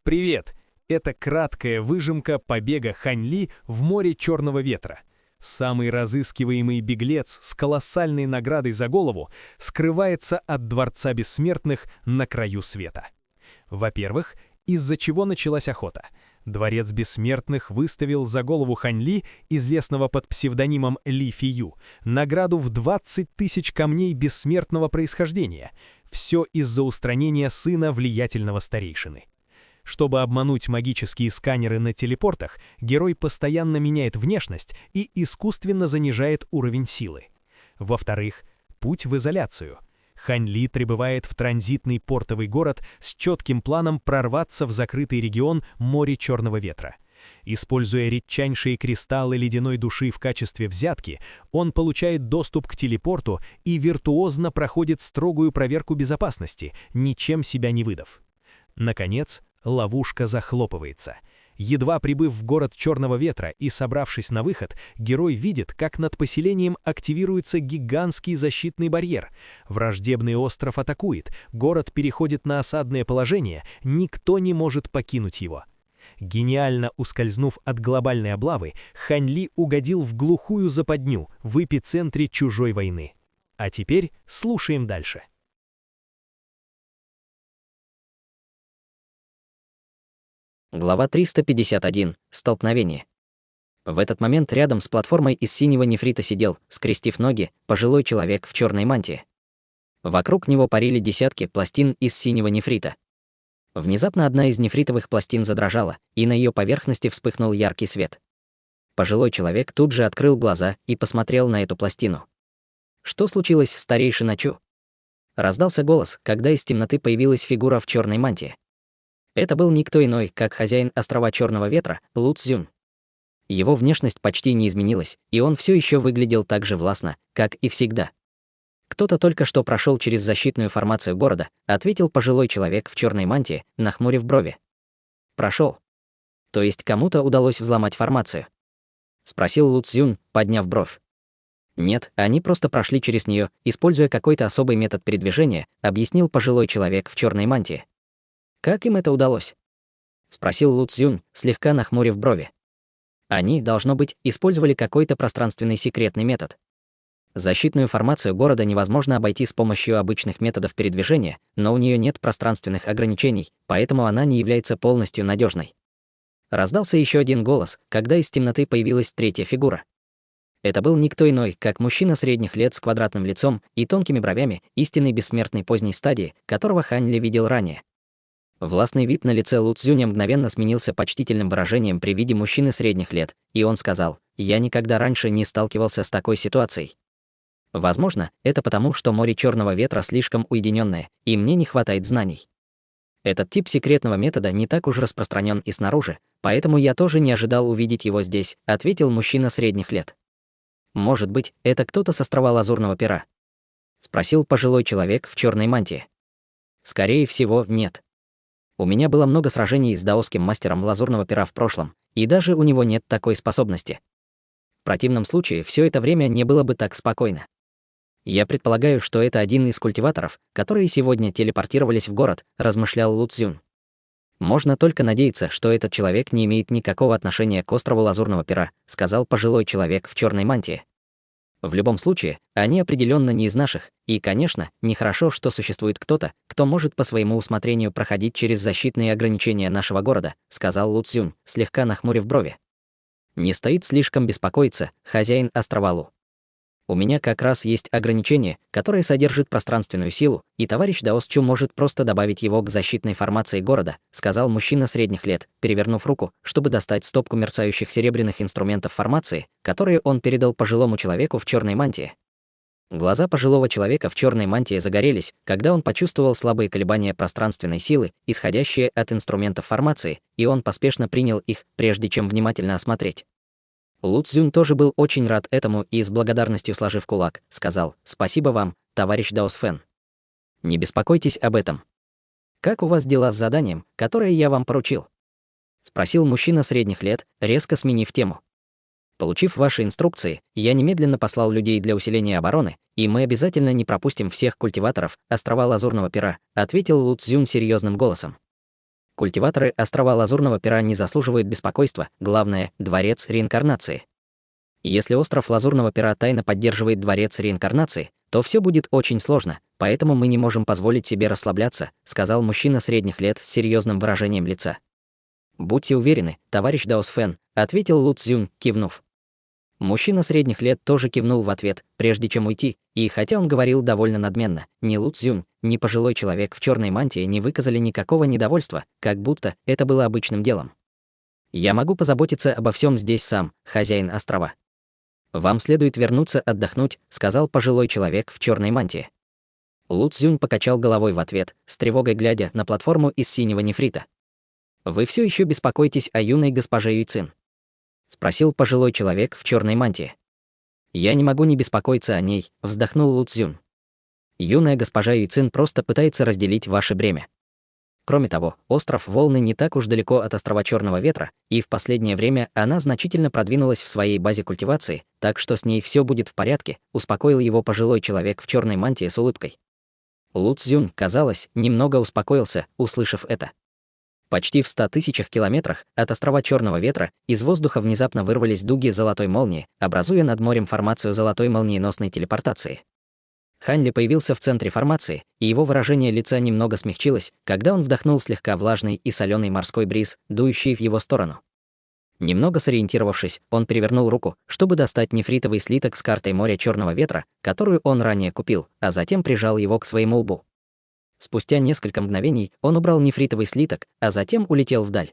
Привет! Это краткая выжимка побега Хань Ли в море Черного ветра. Самый разыскиваемый беглец с колоссальной наградой за голову скрывается от Дворца Бессмертных на краю света. Во-первых, из-за чего началась охота. Дворец Бессмертных выставил за голову Хань Ли, известного под псевдонимом Ли Фию, награду в 20 тысяч камней бессмертного происхождения. Все из-за устранения сына влиятельного старейшины. Чтобы обмануть магические сканеры на телепортах, герой постоянно меняет внешность и искусственно занижает уровень силы. Во-вторых, путь в изоляцию. Хань Ли прибывает в транзитный портовый город с четким планом прорваться в закрытый регион Море Черного Ветра. Используя редчайшие кристаллы ледяной души в качестве взятки, он получает доступ к телепорту и виртуозно проходит строгую проверку безопасности, ничем себя не выдав. Наконец, ловушка захлопывается. Едва прибыв в город Черного Ветра и собравшись на выход, герой видит, как над поселением активируется гигантский защитный барьер. Враждебный остров атакует, город переходит на осадное положение, никто не может покинуть его. Гениально ускользнув от глобальной облавы, Хань Ли угодил в глухую западню в эпицентре чужой войны. А теперь слушаем дальше. Глава 351. Столкновение. В этот момент рядом с платформой из синего нефрита сидел, скрестив ноги, пожилой человек в черной мантии. Вокруг него парили десятки пластин из синего нефрита. Внезапно одна из нефритовых пластин задрожала, и на ее поверхности вспыхнул яркий свет. Пожилой человек тут же открыл глаза и посмотрел на эту пластину. Что случилось с старейшиной Чу? Раздался голос, когда из темноты появилась фигура в черной мантии. Это был никто иной, как хозяин острова Черного Ветра, Лу Цзюнь. Его внешность почти не изменилась, и он все еще выглядел так же властно, как и всегда. «Кто-то только что прошел через защитную формацию города», ответил пожилой человек в черной мантии, нахмурив брови. «Прошел. То есть кому-то удалось взломать формацию?» Спросил Лу Цзюнь, подняв бровь. «Нет, они просто прошли через нее, используя какой-то особый метод передвижения», объяснил пожилой человек в черной мантии. «Как им это удалось?» — спросил Лу Цзюнь, слегка нахмурив брови. «Они, должно быть, использовали какой-то пространственный секретный метод. Защитную формацию города невозможно обойти с помощью обычных методов передвижения, но у нее нет пространственных ограничений, поэтому она не является полностью надежной. Раздался еще один голос, когда из темноты появилась третья фигура. Это был никто иной, как мужчина средних лет с квадратным лицом и тонкими бровями, истинный бессмертной поздней стадии, которого Хань Ли видел ранее. Властный вид на лице Лу Цзюня мгновенно сменился почтительным выражением при виде мужчины средних лет, и он сказал: «Я никогда раньше не сталкивался с такой ситуацией. Возможно, это потому, что море Черного Ветра слишком уединенное, и мне не хватает знаний. Этот тип секретного метода не так уж распространен и снаружи, поэтому я тоже не ожидал увидеть его здесь», ответил мужчина средних лет. «Может быть, это кто-то с острова Лазурного Пера?» спросил пожилой человек в черной мантии. «Скорее всего, нет. У меня было много сражений с даосским мастером Лазурного Пера в прошлом, и даже у него нет такой способности. В противном случае все это время не было бы так спокойно. Я предполагаю, что это один из культиваторов, которые сегодня телепортировались в город», размышлял Лу Цзюнь. «Можно только надеяться, что этот человек не имеет никакого отношения к острову Лазурного Пера», сказал пожилой человек в черной мантии. «В любом случае, они определенно не из наших, и, конечно, нехорошо, что существует кто-то, кто может по своему усмотрению проходить через защитные ограничения нашего города», сказал Лу Цзюнь, слегка нахмурив брови. «Не стоит слишком беспокоиться, хозяин острова Лу. У меня как раз есть ограничение, которое содержит пространственную силу, и товарищ Даос Чу может просто добавить его к защитной формации города», сказал мужчина средних лет, перевернув руку, чтобы достать стопку мерцающих серебряных инструментов формации, которые он передал пожилому человеку в черной мантии. Глаза пожилого человека в черной мантии загорелись, когда он почувствовал слабые колебания пространственной силы, исходящие от инструментов формации, и он поспешно принял их, прежде чем внимательно осмотреть. Лу Цзюнь тоже был очень рад этому и с благодарностью сложив кулак, сказал: «Спасибо вам, товарищ Даос Фэн. Не беспокойтесь об этом. Как у вас дела с заданием, которое я вам поручил?» спросил мужчина средних лет, резко сменив тему. «Получив ваши инструкции, я немедленно послал людей для усиления обороны, и мы обязательно не пропустим всех культиваторов острова Лазурного Пера», ответил Лу Цзюнь серьезным голосом. Культиваторы острова Лазурного Пера не заслуживают беспокойства, главное — дворец реинкарнации. Если остров Лазурного Пера тайно поддерживает дворец реинкарнации, то все будет очень сложно, поэтому мы не можем позволить себе расслабляться, сказал мужчина средних лет с серьезным выражением лица. Будьте уверены, товарищ Даос Фэн, ответил Лу Цзюнь, кивнув. Мужчина средних лет тоже кивнул в ответ, прежде чем уйти, и хотя он говорил довольно надменно, ни Лу Цзюнь, ни пожилой человек в черной мантии не выказали никакого недовольства, как будто это было обычным делом. Я могу позаботиться обо всем здесь сам, хозяин острова. Вам следует вернуться отдохнуть, сказал пожилой человек в черной мантии. Лу Цзюнь покачал головой в ответ, с тревогой глядя на платформу из синего нефрита. Вы все еще беспокоитесь о юной госпоже Юйцин? Спросил пожилой человек в черной мантии. Я не могу не беспокоиться о ней, вздохнул Лу Цзюнь. Юная госпожа Юйцин просто пытается разделить ваше бремя. Кроме того, остров Волны не так уж далеко от острова Черного Ветра, и в последнее время она значительно продвинулась в своей базе культивации, так что с ней все будет в порядке, успокоил его пожилой человек в черной мантии с улыбкой. Лу Цзюнь, казалось, немного успокоился, услышав это. Почти в 100 тысячах километрах от острова Черного Ветра из воздуха внезапно вырвались дуги золотой молнии, образуя над морем формацию золотой молниеносной телепортации. Хань Ли появился в центре формации, и его выражение лица немного смягчилось, когда он вдохнул слегка влажный и соленый морской бриз, дующий в его сторону. Немного сориентировавшись, он перевернул руку, чтобы достать нефритовый слиток с картой моря Черного Ветра, которую он ранее купил, а затем прижал его к своему лбу. Спустя несколько мгновений он убрал нефритовый слиток, а затем улетел вдаль.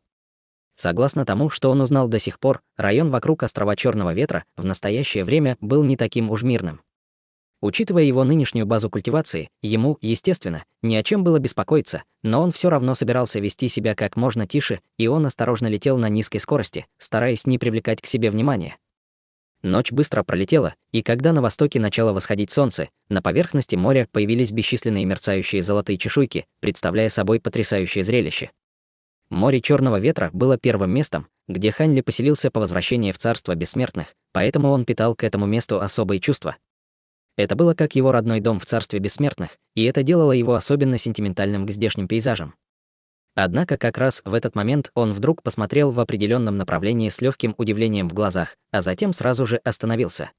Согласно тому, что он узнал до сих пор, район вокруг острова Черного Ветра в настоящее время был не таким уж мирным. Учитывая его нынешнюю базу культивации, ему, естественно, ни о чем было беспокоиться, но он все равно собирался вести себя как можно тише, и он осторожно летел на низкой скорости, стараясь не привлекать к себе внимания. Ночь быстро пролетела, и когда на востоке начало восходить солнце, на поверхности моря появились бесчисленные мерцающие золотые чешуйки, представляя собой потрясающее зрелище. Море Черного Ветра было первым местом, где Хань Ли поселился по возвращении в царство бессмертных, поэтому он питал к этому месту особые чувства. Это было как его родной дом в царстве бессмертных, и это делало его особенно сентиментальным к здешним пейзажам. Однако как раз в этот момент он вдруг посмотрел в определенном направлении с легким удивлением в глазах, а затем сразу же остановился.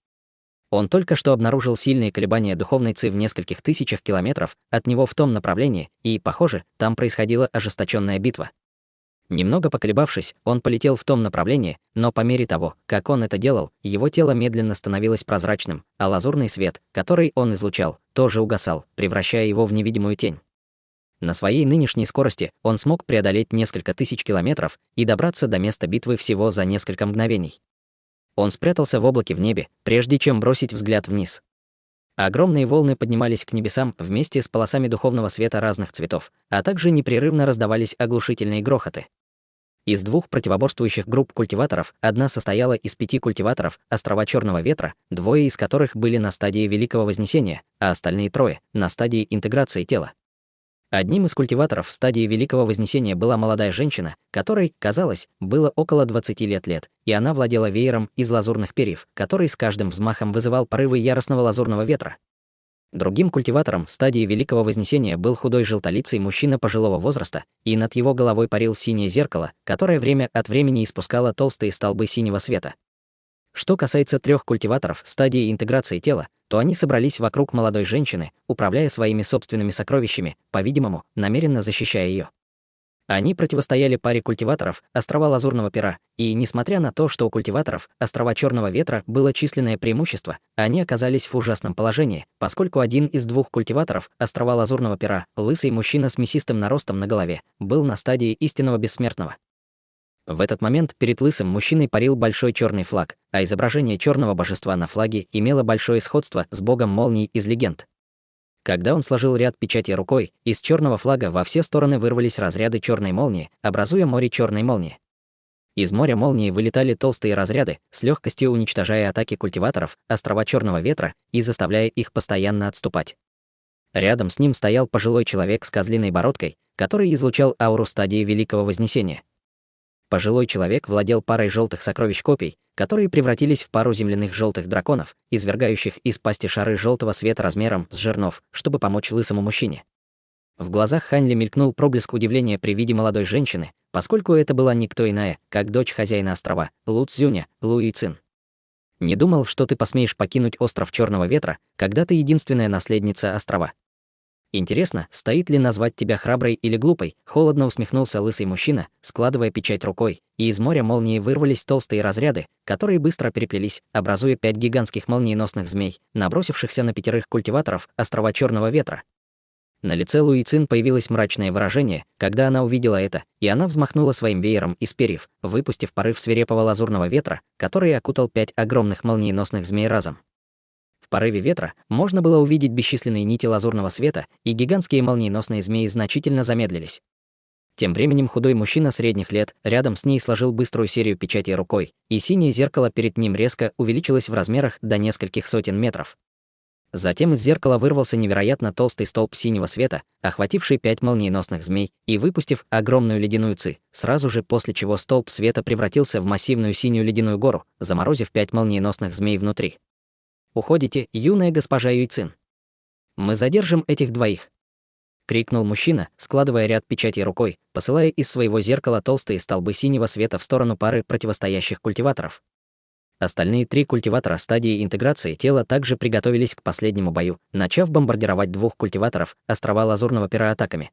Он только что обнаружил сильные колебания духовной ци в нескольких тысячах километров от него в том направлении, и, похоже, там происходила ожесточенная битва. Немного поколебавшись, он полетел в том направлении, но по мере того, как он это делал, его тело медленно становилось прозрачным, а лазурный свет, который он излучал, тоже угасал, превращая его в невидимую тень. На своей нынешней скорости он смог преодолеть несколько тысяч километров и добраться до места битвы всего за несколько мгновений. Он спрятался в облаке в небе, прежде чем бросить взгляд вниз. Огромные волны поднимались к небесам вместе с полосами духовного света разных цветов, а также непрерывно раздавались оглушительные грохоты. Из двух противоборствующих групп культиваторов одна состояла из 5 культиваторов острова Черного Ветра, двое из которых были на стадии Великого Вознесения, а остальные трое — на стадии интеграции тела. Одним из культиваторов в стадии Великого Вознесения была молодая женщина, которой, казалось, было около 20 лет, и она владела веером из лазурных перьев, который с каждым взмахом вызывал порывы яростного лазурного ветра. Другим культиватором в стадии Великого Вознесения был худой желтолицый мужчина пожилого возраста, и над его головой парил синее зеркало, которое время от времени испускало толстые столбы синего света. Что касается 3 культиваторов в стадии интеграции тела, то они собрались вокруг молодой женщины, управляя своими собственными сокровищами, по-видимому, намеренно защищая ее. Они противостояли паре культиваторов острова Лазурного Пера, и, несмотря на то, что у культиваторов острова Черного Ветра было численное преимущество, они оказались в ужасном положении, поскольку один из 2 культиваторов острова Лазурного Пера, лысый мужчина с мясистым наростом на голове, был на стадии истинного бессмертного. В этот момент перед лысым мужчиной парил большой черный флаг, а изображение черного божества на флаге имело большое сходство с богом молний из легенд. Когда он сложил ряд печатей рукой, из черного флага во все стороны вырвались разряды черной молнии, образуя море черной молнии. Из моря молнии вылетали толстые разряды, с легкостью уничтожая атаки культиваторов острова Черного Ветра и заставляя их постоянно отступать. Рядом с ним стоял пожилой человек с козлиной бородкой, который излучал ауру стадии Великого Вознесения. Пожилой человек владел парой желтых сокровищ копий, которые превратились в пару земляных желтых драконов, извергающих из пасти шары желтого света размером с жернов, чтобы помочь лысому мужчине. В глазах Хань Ли мелькнул проблеск удивления при виде молодой женщины, поскольку это была никто иная, как дочь хозяина острова, Лу Цзюня, Лу Юйцин. «Не думал, что ты посмеешь покинуть остров Черного Ветра, когда ты единственная наследница острова. Интересно, стоит ли назвать тебя храброй или глупой?» Холодно усмехнулся лысый мужчина, складывая печать рукой, и из моря молнии вырвались толстые разряды, которые быстро переплелись, образуя 5 гигантских молниеносных змей, набросившихся на 5 культиваторов острова Черного Ветра. На лице Лу Юйцин появилось мрачное выражение, когда она увидела это, и она взмахнула своим веером из перьев, выпустив порыв свирепого лазурного ветра, который окутал 5 огромных молниеносных змей разом. В порыве ветра можно было увидеть бесчисленные нити лазурного света, и гигантские молниеносные змеи значительно замедлились. Тем временем худой мужчина средних лет рядом с ней сложил быструю серию печатей рукой, и синее зеркало перед ним резко увеличилось в размерах до нескольких сотен метров. Затем из зеркала вырвался невероятно толстый столб синего света, охвативший 5 молниеносных змей и выпустив огромную ледяную ци, сразу же после чего столб света превратился в массивную синюю ледяную гору, заморозив 5 молниеносных змей внутри. «Уходите, юная госпожа Юйцин. Мы задержим этих двоих», — крикнул мужчина, складывая ряд печатей рукой, посылая из своего зеркала толстые столбы синего света в сторону пары противостоящих культиваторов. Остальные 3 культиватора стадии интеграции тела также приготовились к последнему бою, начав бомбардировать 2 культиваторов острова Лазурного Пера атаками.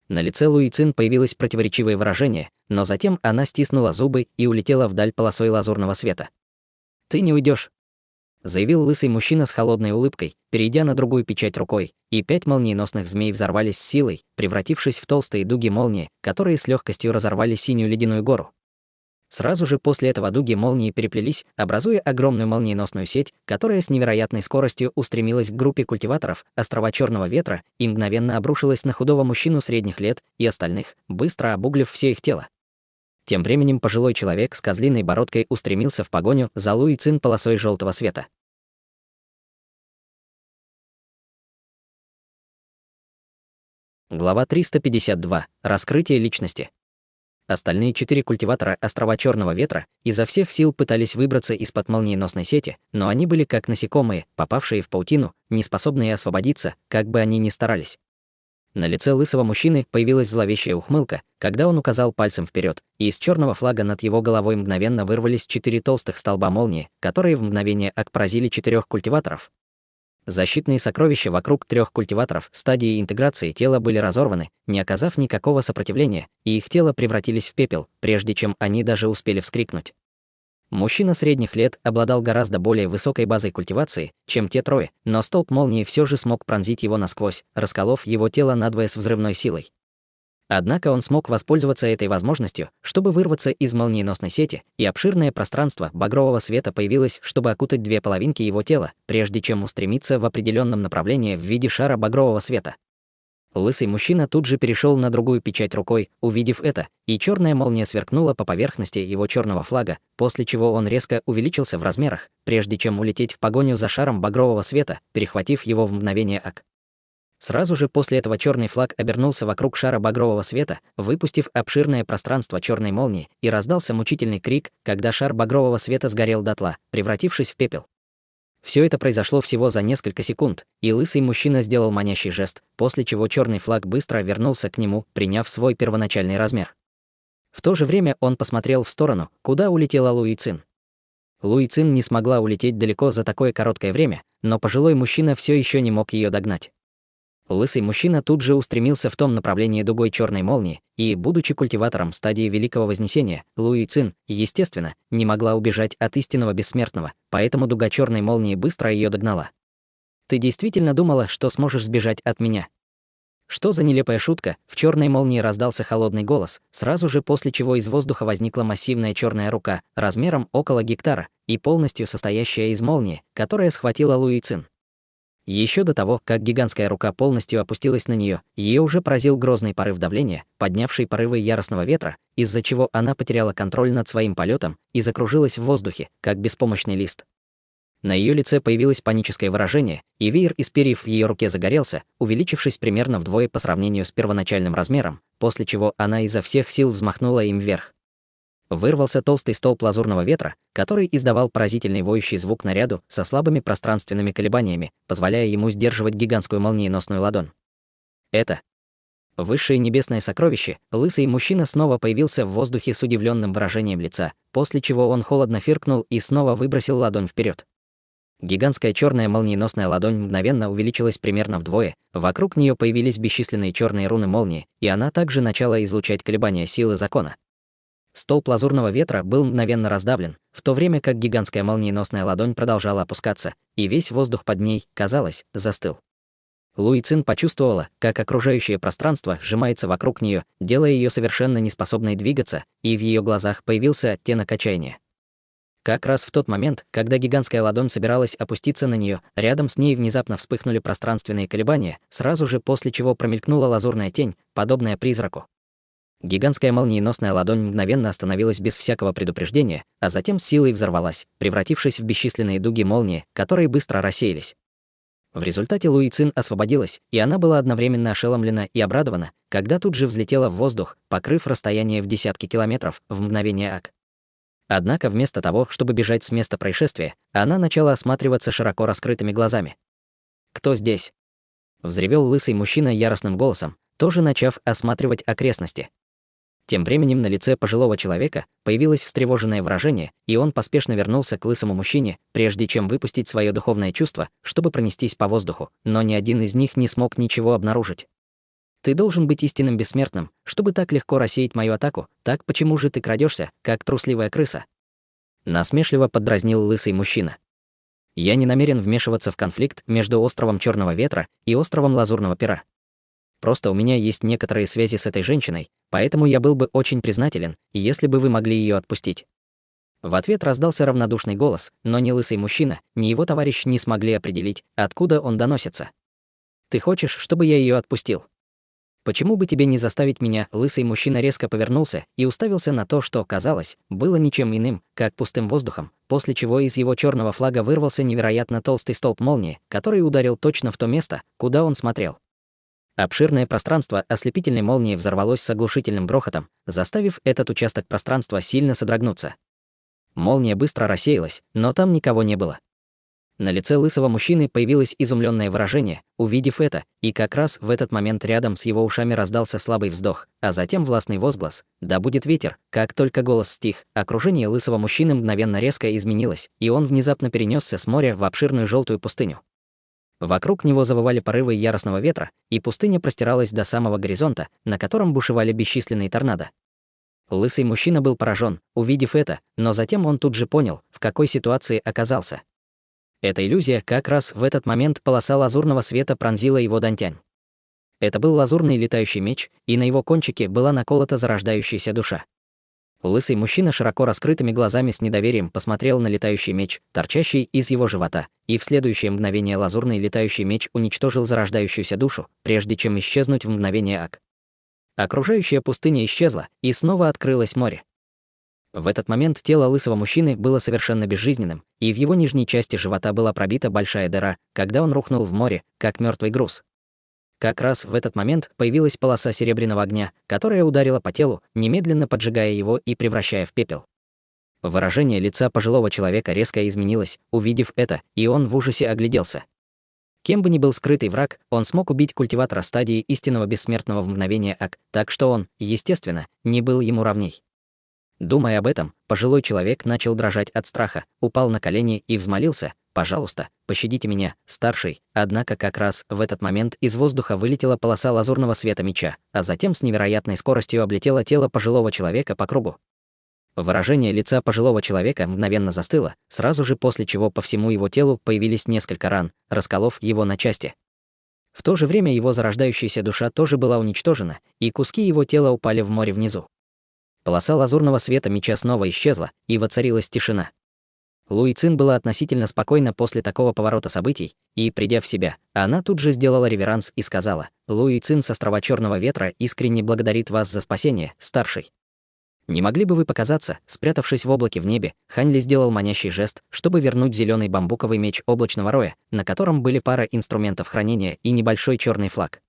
На лице Лу Юйцин появилось противоречивое выражение, но затем она стиснула зубы и улетела вдаль полосой лазурного света. «Ты не уйдешь», — заявил лысый мужчина с холодной улыбкой, перейдя на другую печать рукой, и 5 молниеносных змей взорвались с силой, превратившись в толстые дуги молнии, которые с легкостью разорвали синюю ледяную гору. Сразу же после этого дуги молнии переплелись, образуя огромную молниеносную сеть, которая с невероятной скоростью устремилась к группе культиваторов острова Черного Ветра и мгновенно обрушилась на худого мужчину средних лет и остальных, быстро обуглив все их тело. Тем временем пожилой человек с козлиной бородкой устремился в погоню за Лу Юйцин полосой желтого света. Глава 352. Раскрытие личности. Остальные 4 культиватора острова Черного Ветра изо всех сил пытались выбраться из-под молниеносной сети, но они были как насекомые, попавшие в паутину, не способные освободиться, как бы они ни старались. На лице лысого мужчины появилась зловещая ухмылка, когда он указал пальцем вперед, и из черного флага над его головой мгновенно вырвались 4 толстых столба молнии, которые в мгновение ока поразили 4 культиваторов. Защитные сокровища вокруг 3 культиваторов стадии интеграции тела были разорваны, не оказав никакого сопротивления, и их тела превратились в пепел, прежде чем они даже успели вскрикнуть. Мужчина средних лет обладал гораздо более высокой базой культивации, чем те 3, но столб молнии все же смог пронзить его насквозь, расколов его тело надвое с взрывной силой. Однако он смог воспользоваться этой возможностью, чтобы вырваться из молниеносной сети, и обширное пространство багрового света появилось, чтобы окутать 2 половинки его тела, прежде чем устремиться в определенном направлении в виде шара багрового света. Лысый мужчина тут же перешел на другую печать рукой, увидев это, и черная молния сверкнула по поверхности его черного флага, после чего он резко увеличился в размерах, прежде чем улететь в погоню за шаром багрового света, перехватив его в мгновение ока. Сразу же после этого черный флаг обернулся вокруг шара багрового света, выпустив обширное пространство черной молнии, и раздался мучительный крик, когда шар багрового света сгорел дотла, превратившись в пепел. Все это произошло всего за несколько секунд, и лысый мужчина сделал манящий жест, после чего черный флаг быстро вернулся к нему, приняв свой первоначальный размер. В то же время он посмотрел в сторону, куда улетела Лу Юйцин. Лу Юйцин не смогла улететь далеко за такое короткое время, но пожилой мужчина все еще не мог ее догнать. Лысый мужчина тут же устремился в том направлении дугой черной молнии, и, будучи культиватором стадии Великого Вознесения, Лу Юйцин, естественно, не могла убежать от истинного бессмертного, поэтому дуга черной молнии быстро ее догнала. «Ты действительно думала, что сможешь сбежать от меня?» Что за нелепая шутка? В черной молнии раздался холодный голос, сразу же после чего из воздуха возникла массивная черная рука, размером около гектара, и полностью состоящая из молнии, которая схватила Лу Юйцин. Еще до того, как гигантская рука полностью опустилась на нее, ее уже поразил грозный порыв давления, поднявший порывы яростного ветра, из-за чего она потеряла контроль над своим полетом и закружилась в воздухе, как беспомощный лист. На ее лице появилось паническое выражение, и веер из перьев в ее руке загорелся, увеличившись примерно вдвое по сравнению с первоначальным размером, после чего она изо всех сил взмахнула им вверх. Вырвался толстый столб лазурного ветра, который издавал поразительный воющий звук наряду со слабыми пространственными колебаниями, позволяя ему сдерживать гигантскую молниеносную ладонь. Это Высшее небесное сокровище, лысый мужчина снова появился в воздухе с удивленным выражением лица, после чего он холодно фыркнул и снова выбросил ладонь вперед. Гигантская черная молниеносная ладонь мгновенно увеличилась примерно вдвое, вокруг нее появились бесчисленные черные руны молнии, и она также начала излучать колебания силы закона. Столб лазурного ветра был мгновенно раздавлен, в то время как гигантская молниеносная ладонь продолжала опускаться, и весь воздух под ней, казалось, застыл. Луи Цин почувствовала, как окружающее пространство сжимается вокруг нее, делая ее совершенно неспособной двигаться, и в ее глазах появился оттенок отчаяния. Как раз в тот момент, когда гигантская ладонь собиралась опуститься на нее, рядом с ней внезапно вспыхнули пространственные колебания, сразу же после чего промелькнула лазурная тень, подобная призраку. Гигантская молниеносная ладонь мгновенно остановилась без всякого предупреждения, а затем с силой взорвалась, превратившись в бесчисленные дуги молнии, которые быстро рассеялись. В результате Луи Цин освободилась, и она была одновременно ошеломлена и обрадована, когда тут же взлетела в воздух, покрыв расстояние в десятки километров в мгновение ока. Однако вместо того, чтобы бежать с места происшествия, она начала осматриваться широко раскрытыми глазами. «Кто здесь?» — взревел лысый мужчина яростным голосом, тоже начав осматривать окрестности. Тем временем на лице пожилого человека появилось встревоженное выражение, и он поспешно вернулся к лысому мужчине, прежде чем выпустить свое духовное чувство, чтобы пронестись по воздуху, но ни один из них не смог ничего обнаружить. «Ты должен быть истинным бессмертным, чтобы так легко рассеять мою атаку, так почему же ты крадешься, как трусливая крыса?» Насмешливо поддразнил лысый мужчина. «Я не намерен вмешиваться в конфликт между островом Черного Ветра и островом Лазурного Пера. Просто у меня есть некоторые связи с этой женщиной, поэтому я был бы очень признателен, если бы вы могли ее отпустить». В ответ раздался равнодушный голос, но ни лысый мужчина, ни его товарищ не смогли определить, откуда он доносится. «Ты хочешь, чтобы я ее отпустил? Почему бы тебе не заставить меня?» Лысый мужчина резко повернулся и уставился на то, что, казалось, было ничем иным, как пустым воздухом, после чего из его черного флага вырвался невероятно толстый столб молнии, который ударил точно в то место, куда он смотрел. Обширное пространство ослепительной молнии взорвалось с оглушительным грохотом, заставив этот участок пространства сильно содрогнуться. Молния быстро рассеялась, но там никого не было. На лице лысого мужчины появилось изумленное выражение, увидев это, и как раз в этот момент рядом с его ушами раздался слабый вздох, а затем властный возглас: «Да будет ветер!». Как только голос стих, окружение лысого мужчины мгновенно резко изменилось, и он внезапно перенесся с моря в обширную желтую пустыню. Вокруг него завывали порывы яростного ветра, и пустыня простиралась до самого горизонта, на котором бушевали бесчисленные торнадо. Лысый мужчина был поражен, увидев это, но затем он тут же понял, в какой ситуации оказался. Эта иллюзия, как раз в этот момент полоса лазурного света пронзила его дантянь. Это был лазурный летающий меч, и на его кончике была наколота зарождающаяся душа. Лысый мужчина широко раскрытыми глазами с недоверием посмотрел на летающий меч, торчащий из его живота, и в следующее мгновение лазурный летающий меч уничтожил зарождающуюся душу, прежде чем исчезнуть в мгновение ока. Окружающая пустыня исчезла, и снова открылось море. В этот момент тело лысого мужчины было совершенно безжизненным, и в его нижней части живота была пробита большая дыра, когда он рухнул в море, как мертвый груз. Как раз в этот момент появилась полоса серебряного огня, которая ударила по телу, немедленно поджигая его и превращая в пепел. Выражение лица пожилого человека резко изменилось, увидев это, и он в ужасе огляделся. Кем бы ни был скрытый враг, он смог убить культиватора стадии истинного бессмертного в мгновение ока, так что он, естественно, не был ему равней. Думая об этом, пожилой человек начал дрожать от страха, упал на колени и взмолился: «Пожалуйста, пощадите меня, старший». Однако как раз в этот момент из воздуха вылетела полоса лазурного света меча, а затем с невероятной скоростью облетело тело пожилого человека по кругу. Выражение лица пожилого человека мгновенно застыло, сразу же после чего по всему его телу появились несколько ран, расколов его на части. В то же время его зарождающаяся душа тоже была уничтожена, и куски его тела упали в море внизу. Полоса лазурного света меча снова исчезла, и воцарилась тишина. Луи Цин была относительно спокойна после такого поворота событий, и, придя в себя, она тут же сделала реверанс и сказала: «Луи Цин с острова Черного Ветра искренне благодарит вас за спасение, старший. Не могли бы вы показаться?» Спрятавшись в облаке в небе, Хань Ли сделал манящий жест, чтобы вернуть зеленый бамбуковый меч облачного роя, на котором были пара инструментов хранения и небольшой черный флаг.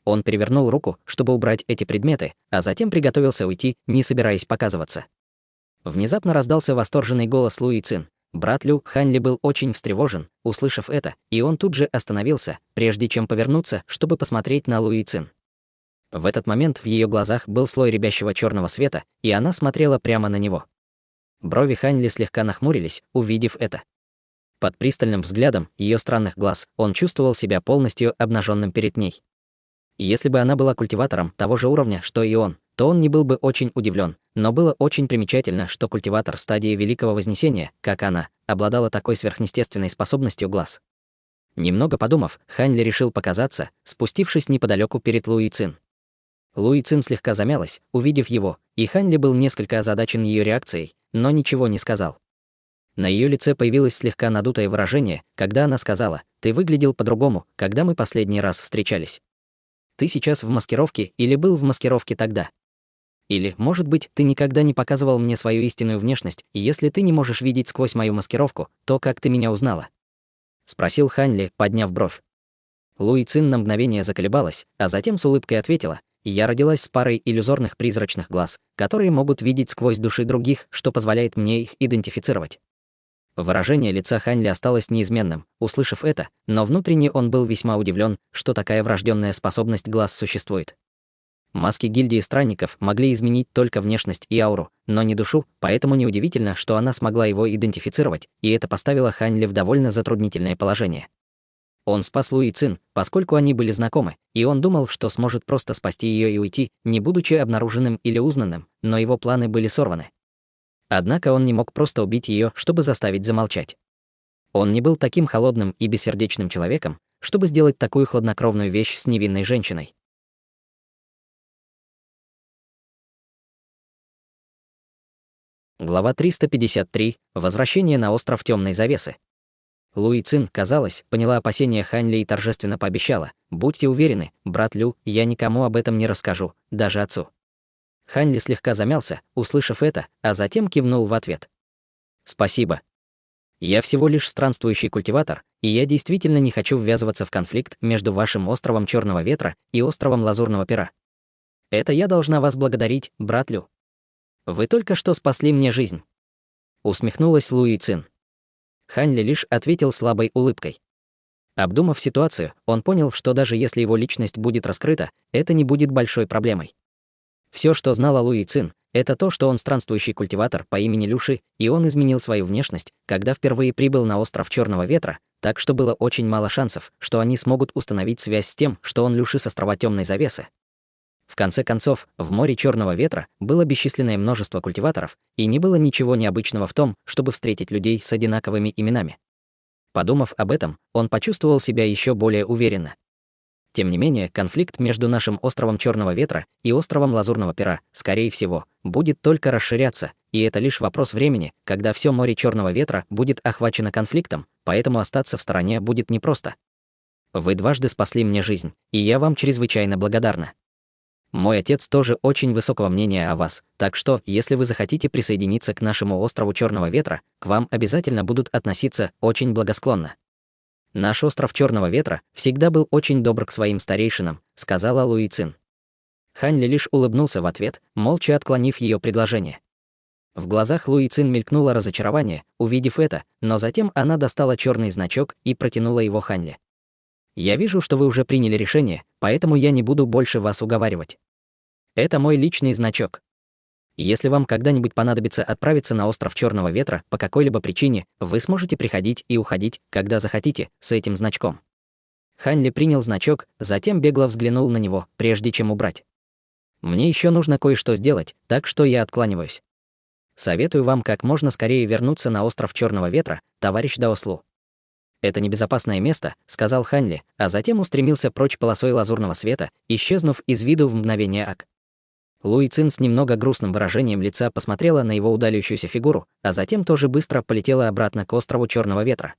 Он перевернул руку, чтобы убрать эти предметы, а затем приготовился уйти, не собираясь показываться. Внезапно раздался восторженный голос Луи Цин. Брат Лю, Хань Ли, был очень встревожен, услышав это, и он тут же остановился, прежде чем повернуться, чтобы посмотреть на Луи Цин. В этот момент в ее глазах был слой рябящего черного света, и она смотрела прямо на него. Брови Ханьли слегка нахмурились, увидев это. Под пристальным взглядом ее странных глаз он чувствовал себя полностью обнаженным перед ней. И если бы она была культиватором того же уровня, что и он, то он не был бы очень удивлен, но было очень примечательно, что культиватор стадии Великого Вознесения, как она, обладала такой сверхъестественной способностью глаз. Немного подумав, Ханьли решил показаться, спустившись неподалеку перед Луи Цин. Луи Цин слегка замялась, увидев его, и Ханьли был несколько озадачен ее реакцией, но ничего не сказал. На ее лице появилось слегка надутое выражение, когда она сказала: «Ты выглядел по-другому, когда мы последний раз встречались. Ты сейчас в маскировке или был в маскировке тогда? Или, может быть, ты никогда не показывал мне свою истинную внешность, и если ты не можешь видеть сквозь мою маскировку, то как ты меня узнала?» — спросил Ханьли, подняв бровь. Луи Цин на мгновение заколебалась, а затем с улыбкой ответила: «Я родилась с парой иллюзорных призрачных глаз, которые могут видеть сквозь души других, что позволяет мне их идентифицировать». Выражение лица Ханьли осталось неизменным, услышав это, но внутренне он был весьма удивлен, что такая врожденная способность глаз существует. Маски гильдии странников могли изменить только внешность и ауру, но не душу, поэтому неудивительно, что она смогла его идентифицировать, и это поставило Ханьли в довольно затруднительное положение. Он спас Луи Цин, поскольку они были знакомы, и он думал, что сможет просто спасти ее и уйти, не будучи обнаруженным или узнанным, но его планы были сорваны. Однако он не мог просто убить ее, чтобы заставить замолчать. Он не был таким холодным и бессердечным человеком, чтобы сделать такую хладнокровную вещь с невинной женщиной. Глава 353. Возвращение на остров Темной Завесы. Луи Цин, казалось, поняла опасения Ханьли и торжественно пообещала: «Будьте уверены, брат Лю, я никому об этом не расскажу, даже отцу». Ханьли слегка замялся, услышав это, а затем кивнул в ответ. «Спасибо. Я всего лишь странствующий культиватор, и я действительно не хочу ввязываться в конфликт между вашим островом Черного Ветра и островом Лазурного Пера. Это я должна вас благодарить, брат Лю. Вы только что спасли мне жизнь». Усмехнулась Луи Цин. Ханьли лишь ответил слабой улыбкой. Обдумав ситуацию, он понял, что даже если его личность будет раскрыта, это не будет большой проблемой. Все, что знала Луи Цин, это то, что он странствующий культиватор по имени Люши, и он изменил свою внешность, когда впервые прибыл на остров Черного Ветра, так что было очень мало шансов, что они смогут установить связь с тем, что он Люши с острова Темной Завесы. В конце концов, в море Черного Ветра было бесчисленное множество культиваторов, и не было ничего необычного в том, чтобы встретить людей с одинаковыми именами. Подумав об этом, он почувствовал себя еще более уверенно. Тем не менее, конфликт между нашим островом Черного Ветра и островом Лазурного Пера, скорее всего, будет только расширяться, и это лишь вопрос времени, когда все море Черного Ветра будет охвачено конфликтом, поэтому остаться в стороне будет непросто. Вы дважды спасли мне жизнь, и я вам чрезвычайно благодарна. Мой отец тоже очень высокого мнения о вас, так что, если вы захотите присоединиться к нашему острову Черного Ветра, к вам обязательно будут относиться очень благосклонно. Наш остров Черного Ветра всегда был очень добр к своим старейшинам, сказала Луи Цин. Ханьли лишь улыбнулся в ответ, молча отклонив ее предложение. В глазах Луи Цин мелькнуло разочарование, увидев это, но затем она достала черный значок и протянула его Ханьли. «Я вижу, что вы уже приняли решение, поэтому я не буду больше вас уговаривать. Это мой личный значок. Если вам когда-нибудь понадобится отправиться на остров Черного Ветра по какой-либо причине, вы сможете приходить и уходить, когда захотите, с этим значком». Ханьли принял значок, затем бегло взглянул на него, прежде чем убрать. «Мне еще нужно кое-что сделать, так что я откланиваюсь. Советую вам как можно скорее вернуться на остров Черного Ветра, товарищ Даослу». «Это небезопасное место», — сказал Ханьли, а затем устремился прочь полосой лазурного света, исчезнув из виду в мгновение ока. Луи Цин с немного грустным выражением лица посмотрела на его удаляющуюся фигуру, а затем тоже быстро полетела обратно к острову Черного Ветра.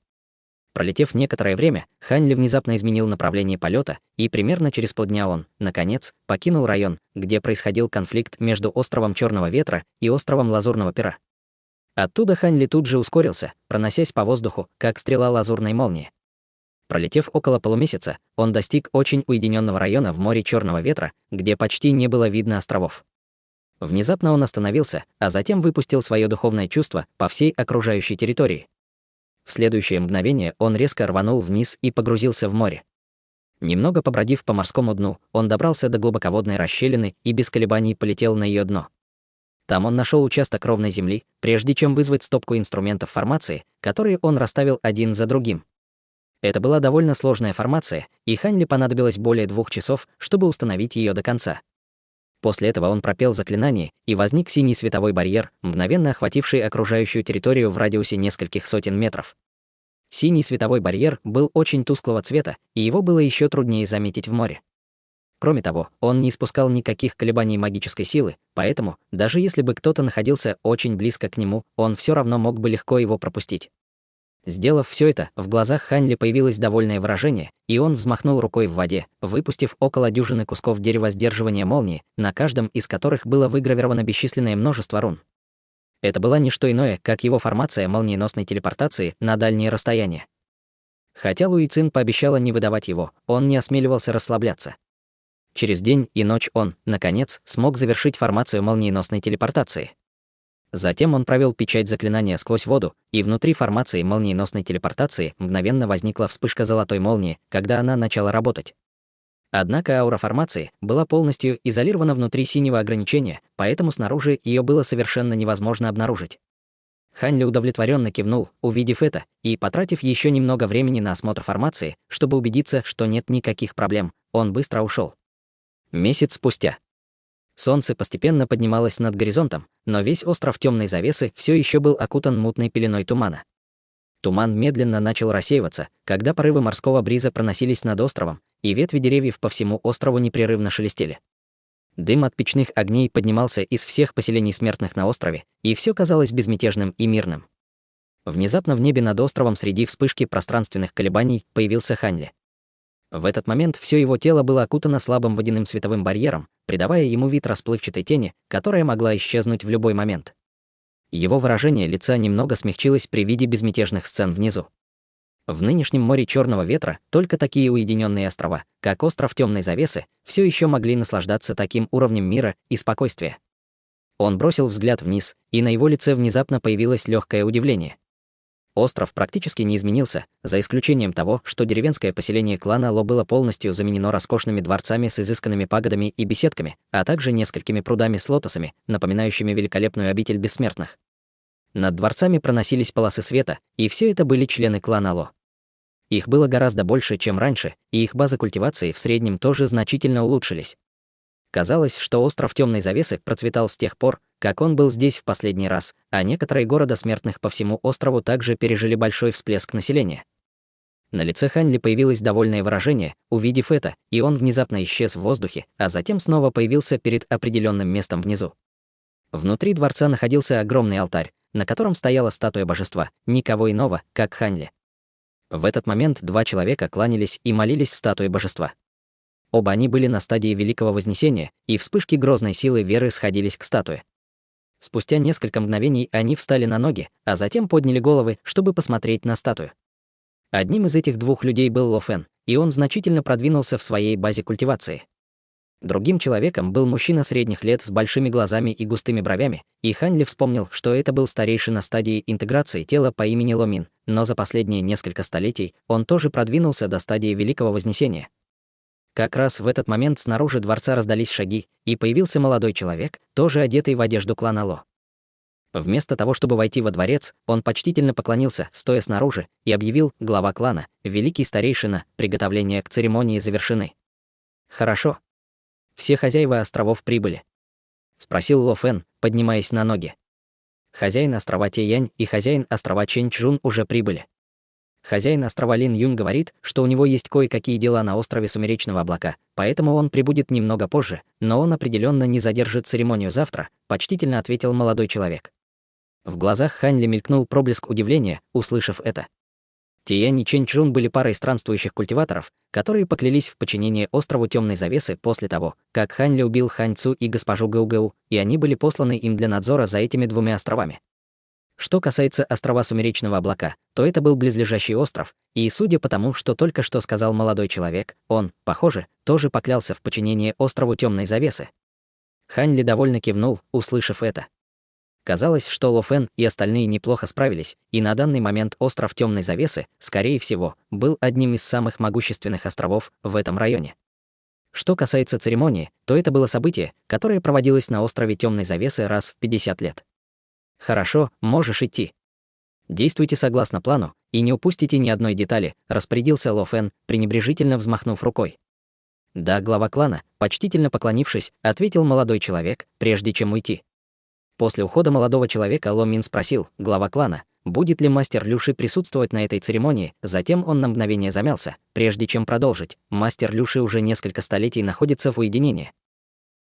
Пролетев некоторое время, Ханьли внезапно изменил направление полета, и примерно через полдня он, наконец, покинул район, где происходил конфликт между островом Черного Ветра и островом Лазурного Пера. Оттуда Ханьли тут же ускорился, проносясь по воздуху, как стрела лазурной молнии. Пролетев около полумесяца, он достиг очень уединенного района в море Черного Ветра, где почти не было видно островов. Внезапно он остановился, а затем выпустил свое духовное чувство по всей окружающей территории. В следующее мгновение он резко рванул вниз и погрузился в море. Немного побродив по морскому дну, он добрался до глубоководной расщелины и без колебаний полетел на ее дно. Там он нашел участок ровной земли, прежде чем вызвать стопку инструментов формации, которые он расставил один за другим. Это была довольно сложная формация, и Ханьли понадобилось более 2 часов, чтобы установить ее до конца. После этого он пропел заклинание, и возник синий световой барьер, мгновенно охвативший окружающую территорию в радиусе нескольких сотен метров. Синий световой барьер был очень тусклого цвета, и его было еще труднее заметить в море. Кроме того, он не испускал никаких колебаний магической силы, поэтому, даже если бы кто-то находился очень близко к нему, он все равно мог бы легко его пропустить. Сделав все это, в глазах Ханьли появилось довольное выражение, и он взмахнул рукой в воде, выпустив около дюжины кусков дерева сдерживания молнии, на каждом из которых было выгравировано бесчисленное множество рун. Это была не что иное, как его формация молниеносной телепортации на дальние расстояния. Хотя Луи Цин пообещала не выдавать его, он не осмеливался расслабляться. Через день и ночь он, наконец, смог завершить формацию молниеносной телепортации. Затем он провел печать заклинания сквозь воду, и внутри формации молниеносной телепортации мгновенно возникла вспышка золотой молнии, когда она начала работать. Однако аура формации была полностью изолирована внутри синего ограничения, поэтому снаружи ее было совершенно невозможно обнаружить. Ханьли удовлетворенно кивнул, увидев это, и, потратив еще немного времени на осмотр формации, чтобы убедиться, что нет никаких проблем, он быстро ушел. Месяц спустя. Солнце постепенно поднималось над горизонтом, но весь остров темной завесы все еще был окутан мутной пеленой тумана. Туман медленно начал рассеиваться, когда порывы морского бриза проносились над островом, и ветви деревьев по всему острову непрерывно шелестели. Дым от печных огней поднимался из всех поселений смертных на острове, и все казалось безмятежным и мирным. Внезапно в небе над островом среди вспышки пространственных колебаний появился Ханьли. В этот момент все его тело было окутано слабым водяным световым барьером, придавая ему вид расплывчатой тени, которая могла исчезнуть в любой момент. Его выражение лица немного смягчилось при виде безмятежных сцен внизу. В нынешнем море черного ветра только такие уединенные острова, как остров темной завесы, все еще могли наслаждаться таким уровнем мира и спокойствия. Он бросил взгляд вниз, и на его лице внезапно появилось легкое удивление. Остров практически не изменился, за исключением того, что деревенское поселение клана Ло было полностью заменено роскошными дворцами с изысканными пагодами и беседками, а также несколькими прудами с лотосами, напоминающими великолепную обитель бессмертных. Над дворцами проносились полосы света, и все это были члены клана Ло. Их было гораздо больше, чем раньше, и их базы культивации в среднем тоже значительно улучшились. Казалось, что остров темной завесы процветал с тех пор, как он был здесь в последний раз, а некоторые города смертных по всему острову также пережили большой всплеск населения. На лице Ханьли появилось довольное выражение, увидев это, и он внезапно исчез в воздухе, а затем снова появился перед определенным местом внизу. Внутри дворца находился огромный алтарь, на котором стояла статуя божества, никого иного, как Ханьли. В этот момент 2 человека кланялись и молились статуе божества. Оба они были на стадии Великого Вознесения, и вспышки грозной силы веры сходились к статуе. Спустя несколько мгновений они встали на ноги, а затем подняли головы, чтобы посмотреть на статую. Одним из этих 2 людей был Ло Фэн, и он значительно продвинулся в своей базе культивации. Другим человеком был мужчина средних лет с большими глазами и густыми бровями, и Ханьли вспомнил, что это был старейшина стадии интеграции тела по имени Ло Мин, но за последние несколько столетий он тоже продвинулся до стадии Великого Вознесения. Как раз в этот момент снаружи дворца раздались шаги, и появился молодой человек, тоже одетый в одежду клана Ло. Вместо того, чтобы войти во дворец, он почтительно поклонился, стоя снаружи, и объявил: глава клана, великий старейшина, приготовления к церемонии завершены. «Хорошо. Все хозяева островов прибыли?» — спросил Ло Фэн, поднимаясь на ноги. Хозяин острова Тиянь и хозяин острова Чэньчжун уже прибыли. Хозяин острова Лин Юнь говорит, что у него есть кое-какие дела на острове Сумеречного облака, поэтому он прибудет немного позже, но он определенно не задержит церемонию завтра, почтительно ответил молодой человек. В глазах Ханьли мелькнул проблеск удивления, услышав это. Тиянь и Чэньчжун были парой странствующих культиваторов, которые поклялись в подчинении острову Темной Завесы после того, как Ханьли убил Хань Цу и госпожу Гэу-Гэу, и они были посланы им для надзора за этими 2 островами. Что касается острова Сумеречного облака, то это был близлежащий остров, и судя по тому, что только что сказал молодой человек, он, похоже, тоже поклялся в подчинении острову Темной Завесы. Ханьли довольно кивнул, услышав это. Казалось, что Ло Фэн и остальные неплохо справились, и на данный момент остров Темной Завесы, скорее всего, был одним из самых могущественных островов в этом районе. Что касается церемонии, то это было событие, которое проводилось на острове Темной Завесы раз в 50 лет. «Хорошо, можешь идти. Действуйте согласно плану и не упустите ни одной детали», распорядился Ло Фэн, пренебрежительно взмахнув рукой. «Да, глава клана», почтительно поклонившись, ответил молодой человек, прежде чем уйти. После ухода молодого человека Ло Мин спросил, глава клана, будет ли мастер Лю Ши присутствовать на этой церемонии, затем он на мгновение замялся, прежде чем продолжить. Мастер Лю Ши уже несколько столетий находится в уединении.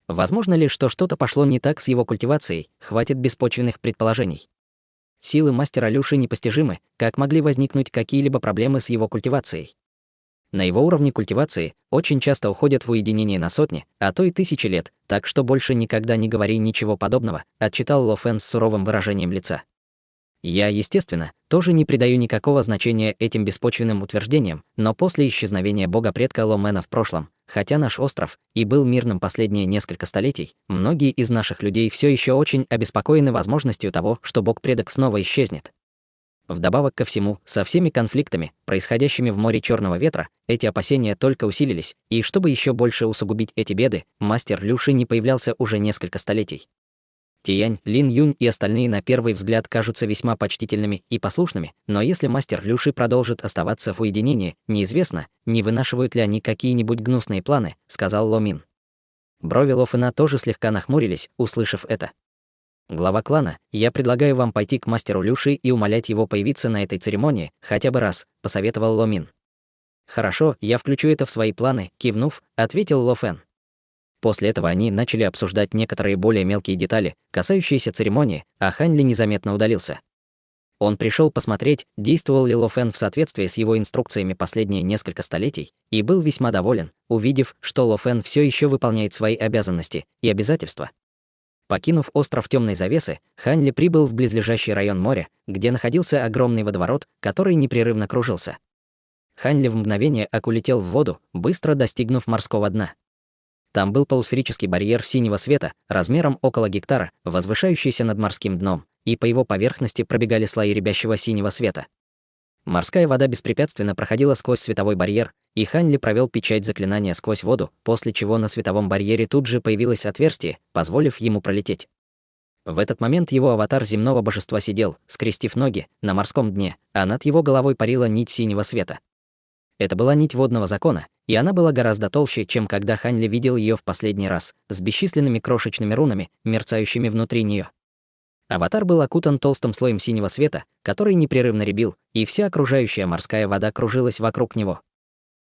Возможно ли, что что-то пошло не так с его культивацией, хватит беспочвенных предположений. Силы мастера Лю Ши непостижимы, как могли возникнуть какие-либо проблемы с его культивацией. На его уровне культивации очень часто уходят в уединение на сотни, а то и тысячи лет, так что больше никогда не говори ничего подобного, отчитал Ло Фэн с суровым выражением лица. Я, естественно, тоже не придаю никакого значения этим беспочвенным утверждениям, но после исчезновения бога-предка Ло Мэна в прошлом, хотя наш остров и был мирным последние несколько столетий, многие из наших людей все еще очень обеспокоены возможностью того, что бог-предок снова исчезнет. Вдобавок ко всему, со всеми конфликтами, происходящими в море Черного ветра, эти опасения только усилились, и чтобы еще больше усугубить эти беды, мастер Лю Ши не появлялся уже несколько столетий. Тиянь, Лин Юнь и остальные на первый взгляд кажутся весьма почтительными и послушными, но если мастер Лю Ши продолжит оставаться в уединении, неизвестно, не вынашивают ли они какие-нибудь гнусные планы, сказал Ло Мин. Брови Ло Фэна тоже слегка нахмурились, услышав это. Глава клана, я предлагаю вам пойти к мастеру Лю Ши и умолять его появиться на этой церемонии хотя бы раз, посоветовал Ло Мин. Хорошо, я включу это в свои планы, кивнув, ответил Ло Фэн. После этого они начали обсуждать некоторые более мелкие детали, касающиеся церемонии, а Хань Ли незаметно удалился. Он пришел посмотреть, действовал ли Ло Фэн в соответствии с его инструкциями последние несколько столетий, и был весьма доволен, увидев, что Ло Фэн все еще выполняет свои обязанности и обязательства. Покинув остров Темной Завесы, Хань Ли прибыл в близлежащий район моря, где находился огромный водоворот, который непрерывно кружился. Хань Ли в мгновение улетел в воду, быстро достигнув морского дна. Там был полусферический барьер синего света, размером около гектара, возвышающийся над морским дном, и по его поверхности пробегали слои рябящего синего света. Морская вода беспрепятственно проходила сквозь световой барьер, и Хань Ли провел печать заклинания сквозь воду, после чего на световом барьере тут же появилось отверстие, позволив ему пролететь. В этот момент его аватар земного божества сидел, скрестив ноги, на морском дне, а над его головой парила нить синего света. Это была нить водного закона, и она была гораздо толще, чем когда Хань Ли видел ее в последний раз, с бесчисленными крошечными рунами, мерцающими внутри нее. Аватар был окутан толстым слоем синего света, который непрерывно рябил, и вся окружающая морская вода кружилась вокруг него.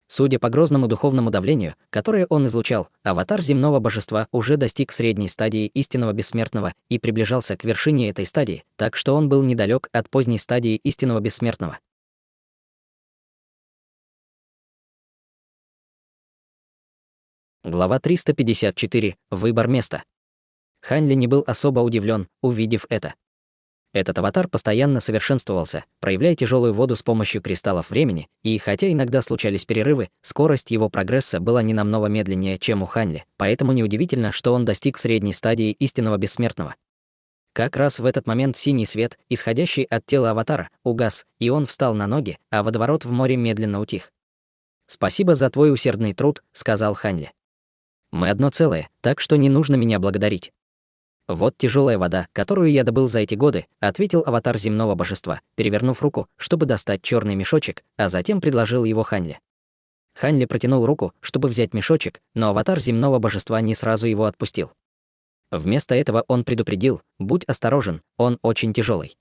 Судя по грозному духовному давлению, которое он излучал, аватар земного божества уже достиг средней стадии истинного бессмертного и приближался к вершине этой стадии, так что он был недалек от поздней стадии истинного бессмертного. Глава 354. Выбор места. Хань Ли не был особо удивлен, увидев это. Этот аватар постоянно совершенствовался, проявляя тяжелую воду с помощью кристаллов времени, и хотя иногда случались перерывы, скорость его прогресса была не намного медленнее, чем у Хань Ли, поэтому неудивительно, что он достиг средней стадии истинного бессмертного. Как раз в этот момент синий свет, исходящий от тела аватара, угас, и он встал на ноги, а водоворот в море медленно утих. «Спасибо за твой усердный труд», — сказал Хань Ли. «Мы одно целое, так что не нужно меня благодарить». «Вот тяжелая вода, которую я добыл за эти годы», — ответил аватар земного божества, перевернув руку, чтобы достать черный мешочек, а затем предложил его Хань Ли. Хань Ли протянул руку, чтобы взять мешочек, но аватар земного божества не сразу его отпустил. Вместо этого он предупредил: «Будь осторожен, он очень тяжелый».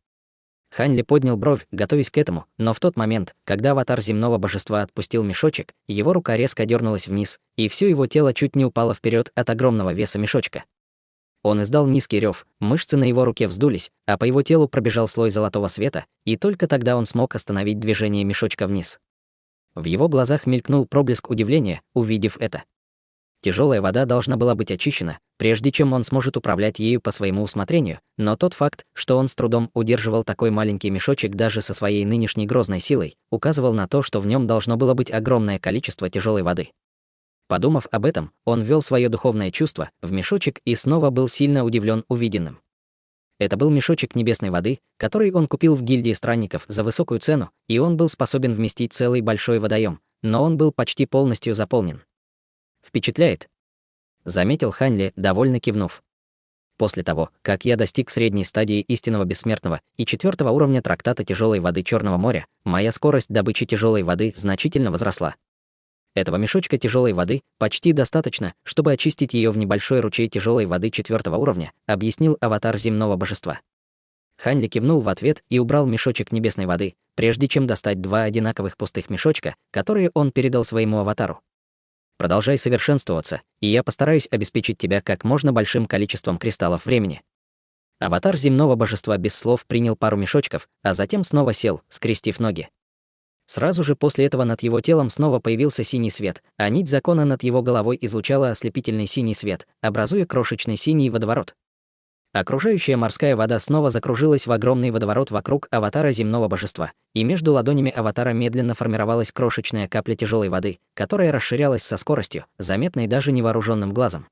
Хань Ли поднял бровь, готовясь к этому, но в тот момент, когда аватар земного божества отпустил мешочек, его рука резко дернулась вниз, и все его тело чуть не упало вперед от огромного веса мешочка. Он издал низкий рев, мышцы на его руке вздулись, а по его телу пробежал слой золотого света, и только тогда он смог остановить движение мешочка вниз. В его глазах мелькнул проблеск удивления, увидев это. Тяжелая вода должна была быть очищена, прежде чем он сможет управлять ею по своему усмотрению, но тот факт, что он с трудом удерживал такой маленький мешочек даже со своей нынешней грозной силой, указывал на то, что в нем должно было быть огромное количество тяжелой воды. Подумав об этом, он ввел свое духовное чувство в мешочек и снова был сильно удивлен увиденным. Это был мешочек небесной воды, который он купил в гильдии странников за высокую цену, и он был способен вместить целый большой водоем, но он был почти полностью заполнен. «Впечатляет», — заметил Ханли, довольно кивнув. «После того, как я достиг средней стадии истинного бессмертного и 4-го уровня трактата тяжелой воды Черного моря, моя скорость добычи тяжелой воды значительно возросла. Этого мешочка тяжелой воды почти достаточно, чтобы очистить ее в небольшой ручей тяжелой воды 4-го уровня», объяснил аватар земного божества. Ханли кивнул в ответ и убрал мешочек небесной воды, прежде чем достать 2 одинаковых пустых мешочка, которые он передал своему аватару. «Продолжай совершенствоваться, и я постараюсь обеспечить тебя как можно большим количеством кристаллов времени». Аватар земного божества без слов принял пару мешочков, а затем снова сел, скрестив ноги. Сразу же после этого над его телом снова появился синий свет, а нить закона над его головой излучала ослепительный синий свет, образуя крошечный синий водоворот. Окружающая морская вода снова закружилась в огромный водоворот вокруг аватара земного божества, и между ладонями аватара медленно формировалась крошечная капля тяжелой воды, которая расширялась со скоростью, заметной даже невооруженным глазом.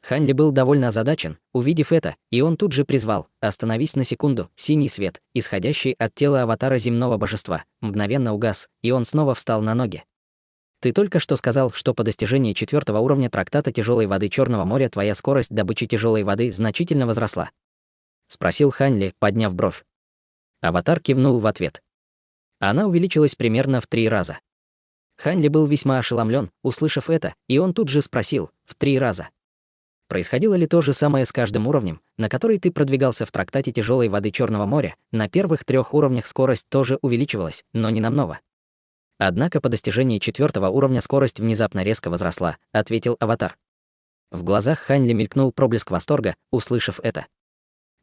Ханли был довольно озадачен, увидев это, и он тут же призвал: «Остановись на секунду», синий свет, исходящий от тела аватара земного божества, мгновенно угас, и он снова встал на ноги. «Ты только что сказал, что по достижении 4-го уровня трактата тяжелой воды Черного моря твоя скорость добычи тяжелой воды значительно возросла?» — спросил Ханли, подняв бровь. Аватар кивнул в ответ. Она увеличилась примерно в 3 раза. Ханли был весьма ошеломлен, услышав это, и он тут же спросил: «В 3 раза? Происходило ли то же самое с каждым уровнем, на который ты продвигался в трактате тяжелой воды Черного моря? На первых 3 уровнях скорость тоже увеличивалась, но не намного». «Однако по достижении 4-го уровня скорость внезапно резко возросла», — ответил аватар. В глазах Ханли мелькнул проблеск восторга, услышав это.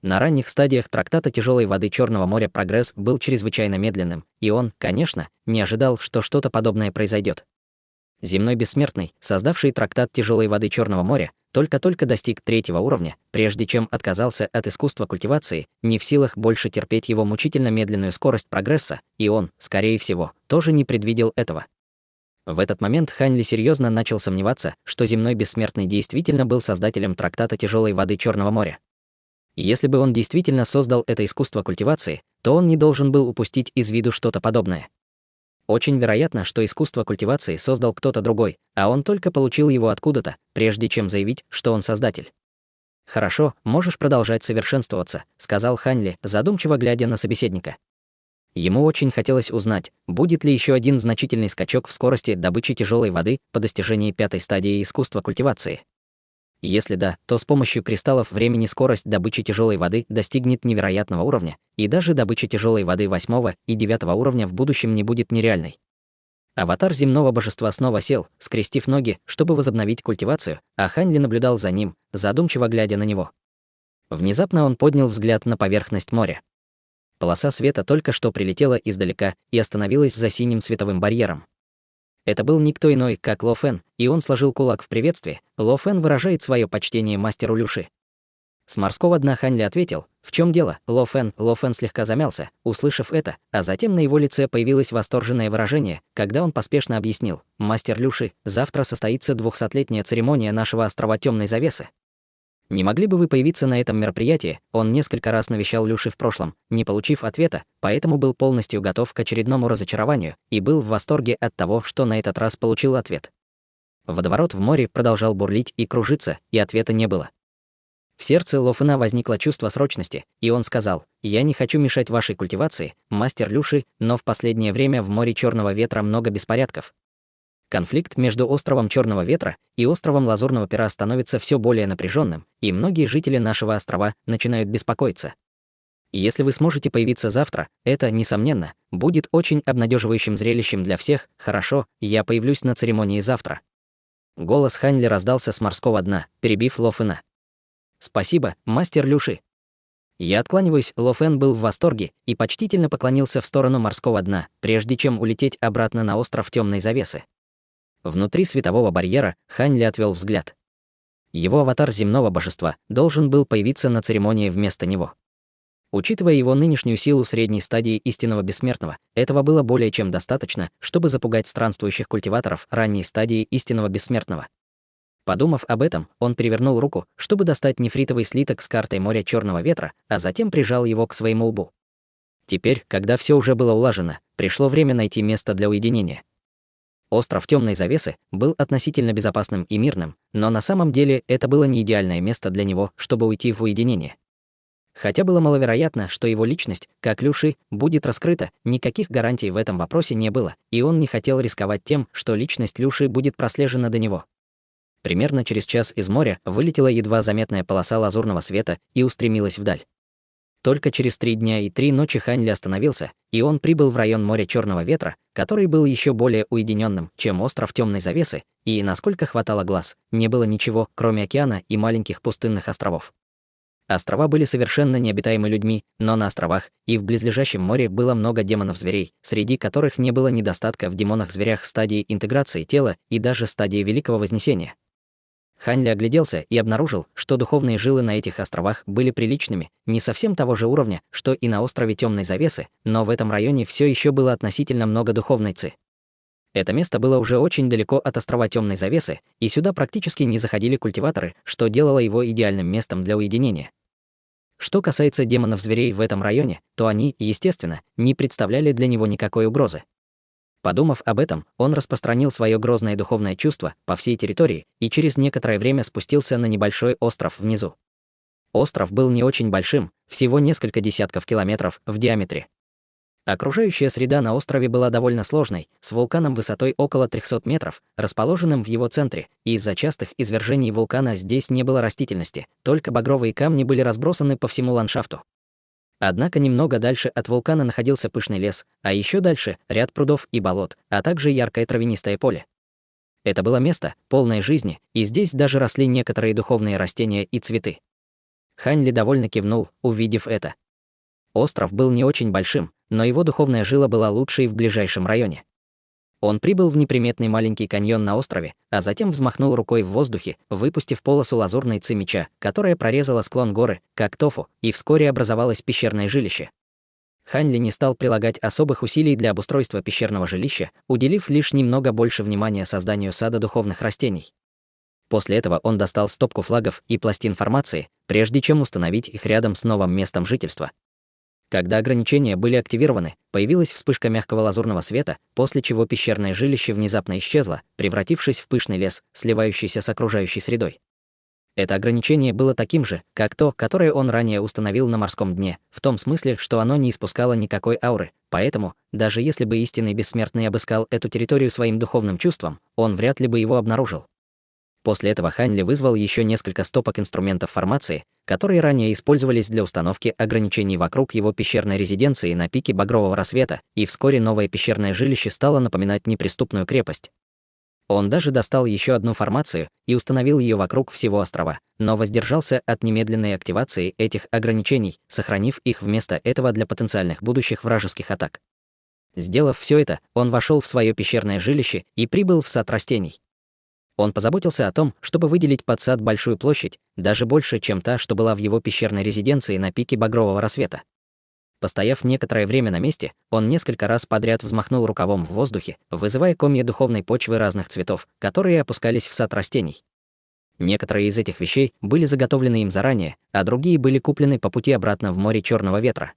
На ранних стадиях трактата тяжелой воды Черного моря прогресс был чрезвычайно медленным, и он, конечно, не ожидал, что что-то подобное произойдет. Земной бессмертный, создавший трактат тяжелой воды Черного моря, только-только достиг 3-го уровня, прежде чем отказался от искусства культивации, не в силах больше терпеть его мучительно медленную скорость прогресса, и он, скорее всего, тоже не предвидел этого. В этот момент Ханли серьезно начал сомневаться, что земной бессмертный действительно был создателем трактата тяжелой воды Черного моря. И если бы он действительно создал это искусство культивации, то он не должен был упустить из виду что-то подобное. Очень вероятно, что искусство культивации создал кто-то другой, а он только получил его откуда-то, прежде чем заявить, что он создатель. «Хорошо, можешь продолжать совершенствоваться», — сказал Ханли, задумчиво глядя на собеседника. Ему очень хотелось узнать, будет ли еще один значительный скачок в скорости добычи тяжелой воды по достижении 5-й стадии искусства культивации. Если да, то с помощью кристаллов времени скорость добычи тяжелой воды достигнет невероятного уровня, и даже добыча тяжелой воды 8-го и 9-го уровня в будущем не будет нереальной. Аватар земного божества снова сел, скрестив ноги, чтобы возобновить культивацию, а Ханли наблюдал за ним, задумчиво глядя на него. Внезапно он поднял взгляд на поверхность моря. Полоса света только что прилетела издалека и остановилась за синим световым барьером. Это был никто иной, как Ло Фэн, и он сложил кулак в приветствии. Ло Фэн выражает свое почтение мастеру Люши. С морского дна Ханли ответил: «В чем дело, Ло Фэн?» Ло Фэн слегка замялся, услышав это, а затем на его лице появилось восторженное выражение, когда он поспешно объяснил: «Мастер Люши, завтра состоится 200-летняя церемония нашего острова Темной завесы. Не могли бы вы появиться на этом мероприятии?» Он несколько раз навещал Люши в прошлом, не получив ответа, поэтому был полностью готов к очередному разочарованию и был в восторге от того, что на этот раз получил ответ. Водоворот в море продолжал бурлить и кружиться, и ответа не было. В сердце Ло Фэна возникло чувство срочности, и он сказал: «Я не хочу мешать вашей культивации, мастер Люши, но в последнее время в море Черного ветра много беспорядков. Конфликт между островом Черного ветра и островом Лазурного пера становится все более напряженным, и многие жители нашего острова начинают беспокоиться. И если вы сможете появиться завтра, это, несомненно, будет очень обнадеживающим зрелищем для всех. Хорошо, я появлюсь на церемонии завтра». Голос Ханли раздался с морского дна, перебив Ло Фэна. «Спасибо, мастер Люши». Я откланиваюсь. Ло Фэн был в восторге и почтительно поклонился в сторону морского дна, прежде чем улететь обратно на остров Темной завесы. Внутри светового барьера Ханли отвел взгляд. Его аватар земного божества должен был появиться на церемонии вместо него. Учитывая его нынешнюю силу средней стадии истинного бессмертного, этого было более чем достаточно, чтобы запугать странствующих культиваторов ранней стадии истинного бессмертного. Подумав об этом, он перевернул руку, чтобы достать нефритовый слиток с картой моря Черного ветра, а затем прижал его к своему лбу. Теперь, когда все уже было улажено, пришло время найти место для уединения. Остров Темной завесы был относительно безопасным и мирным, но на самом деле это было не идеальное место для него, чтобы уйти в уединение. Хотя было маловероятно, что его личность, как Люши, будет раскрыта, никаких гарантий в этом вопросе не было, и он не хотел рисковать тем, что личность Люши будет прослежена до него. Примерно через час из моря вылетела едва заметная полоса лазурного света и устремилась вдаль. Только через 3 дня и 3 ночи Хань Ли остановился, и он прибыл в район моря Черного ветра, который был еще более уединенным, чем остров Темной завесы, и, насколько хватало глаз, не было ничего, кроме океана и маленьких пустынных островов. Острова были совершенно необитаемы людьми, но на островах и в близлежащем море было много демонов-зверей, среди которых не было недостатка в демонах-зверях стадии интеграции тела и даже стадии Великого Вознесения. Хань Ли огляделся и обнаружил, что духовные жилы на этих островах были приличными, не совсем того же уровня, что и на острове Темной завесы, но в этом районе все еще было относительно много духовной ци. Это место было уже очень далеко от острова Темной завесы, и сюда практически не заходили культиваторы, что делало его идеальным местом для уединения. Что касается демонов-зверей в этом районе, то они, естественно, не представляли для него никакой угрозы. Подумав об этом, он распространил свое грозное духовное чувство по всей территории и через некоторое время спустился на небольшой остров внизу. Остров был не очень большим, всего несколько десятков километров в диаметре. Окружающая среда на острове была довольно сложной, с вулканом высотой около 300 метров, расположенным в его центре, и из-за частых извержений вулкана здесь не было растительности, только багровые камни были разбросаны по всему ландшафту. Однако немного дальше от вулкана находился пышный лес, а еще дальше — ряд прудов и болот, а также яркое травянистое поле. Это было место, полное жизни, и здесь даже росли некоторые духовные растения и цветы. Хань Ли довольно кивнул, увидев это. Остров был не очень большим, но его духовная жила была лучшей в ближайшем районе. Он прибыл в неприметный маленький каньон на острове, а затем взмахнул рукой в воздухе, выпустив полосу лазурной ци меча, которая прорезала склон горы, как тофу, и вскоре образовалось пещерное жилище. Хань Ли не стал прилагать особых усилий для обустройства пещерного жилища, уделив лишь немного больше внимания созданию сада духовных растений. После этого он достал стопку флагов и пластин формации, прежде чем установить их рядом с новым местом жительства. Когда ограничения были активированы, появилась вспышка мягкого лазурного света, после чего пещерное жилище внезапно исчезло, превратившись в пышный лес, сливающийся с окружающей средой. Это ограничение было таким же, как то, которое он ранее установил на морском дне, в том смысле, что оно не испускало никакой ауры, поэтому, даже если бы истинный бессмертный обыскал эту территорию своим духовным чувством, он вряд ли бы его обнаружил. После этого Хань Ли вызвал еще несколько стопок инструментов формации, которые ранее использовались для установки ограничений вокруг его пещерной резиденции на пике багрового рассвета, и вскоре новое пещерное жилище стало напоминать неприступную крепость. Он даже достал еще одну формацию и установил ее вокруг всего острова, но воздержался от немедленной активации этих ограничений, сохранив их вместо этого для потенциальных будущих вражеских атак. Сделав все это, он вошел в свое пещерное жилище и прибыл в сад растений. Он позаботился о том, чтобы выделить под сад большую площадь, даже больше, чем та, что была в его пещерной резиденции на пике багрового рассвета. Постояв некоторое время на месте, он несколько раз подряд взмахнул рукавом в воздухе, вызывая комья духовной почвы разных цветов, которые опускались в сад растений. Некоторые из этих вещей были заготовлены им заранее, а другие были куплены по пути обратно в море Черного ветра.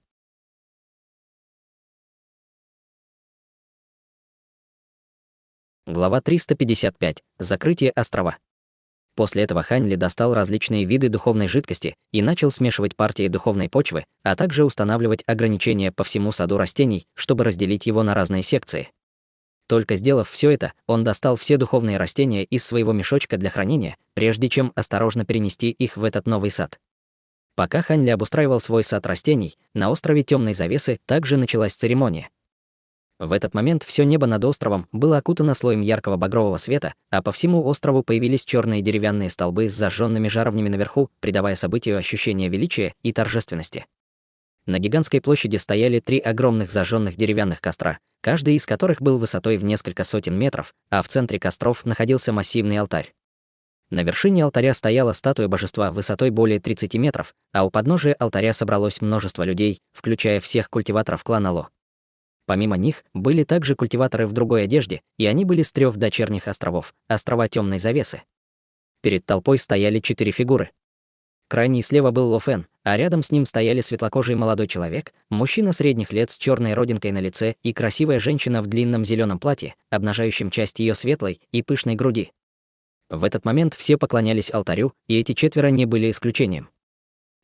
Глава 355. Закрытие острова. После этого Хань Ли достал различные виды духовной жидкости и начал смешивать партии духовной почвы, а также устанавливать ограничения по всему саду растений, чтобы разделить его на разные секции. Только сделав все это, он достал все духовные растения из своего мешочка для хранения, прежде чем осторожно перенести их в этот новый сад. Пока Хань Ли обустраивал свой сад растений, на острове Темной завесы также началась церемония. В этот момент все небо над островом было окутано слоем яркого багрового света, а по всему острову появились черные деревянные столбы с зажженными жаровнями наверху, придавая событию ощущение величия и торжественности. На гигантской площади стояли 3 огромных зажженных деревянных костра, каждый из которых был высотой в несколько сотен метров, а в центре костров находился массивный алтарь. На вершине алтаря стояла статуя божества высотой более 30 метров, а у подножия алтаря собралось множество людей, включая всех культиваторов клана Ло. Помимо них были также культиваторы в другой одежде, и они были с 3 дочерних островов, острова Темной завесы. Перед толпой стояли 4 фигуры. Крайний слева был Ло Фэн, а рядом с ним стояли светлокожий молодой человек, мужчина средних лет с черной родинкой на лице и красивая женщина в длинном зеленом платье, обнажающем часть ее светлой и пышной груди. В этот момент все поклонялись алтарю, и эти 4 не были исключением.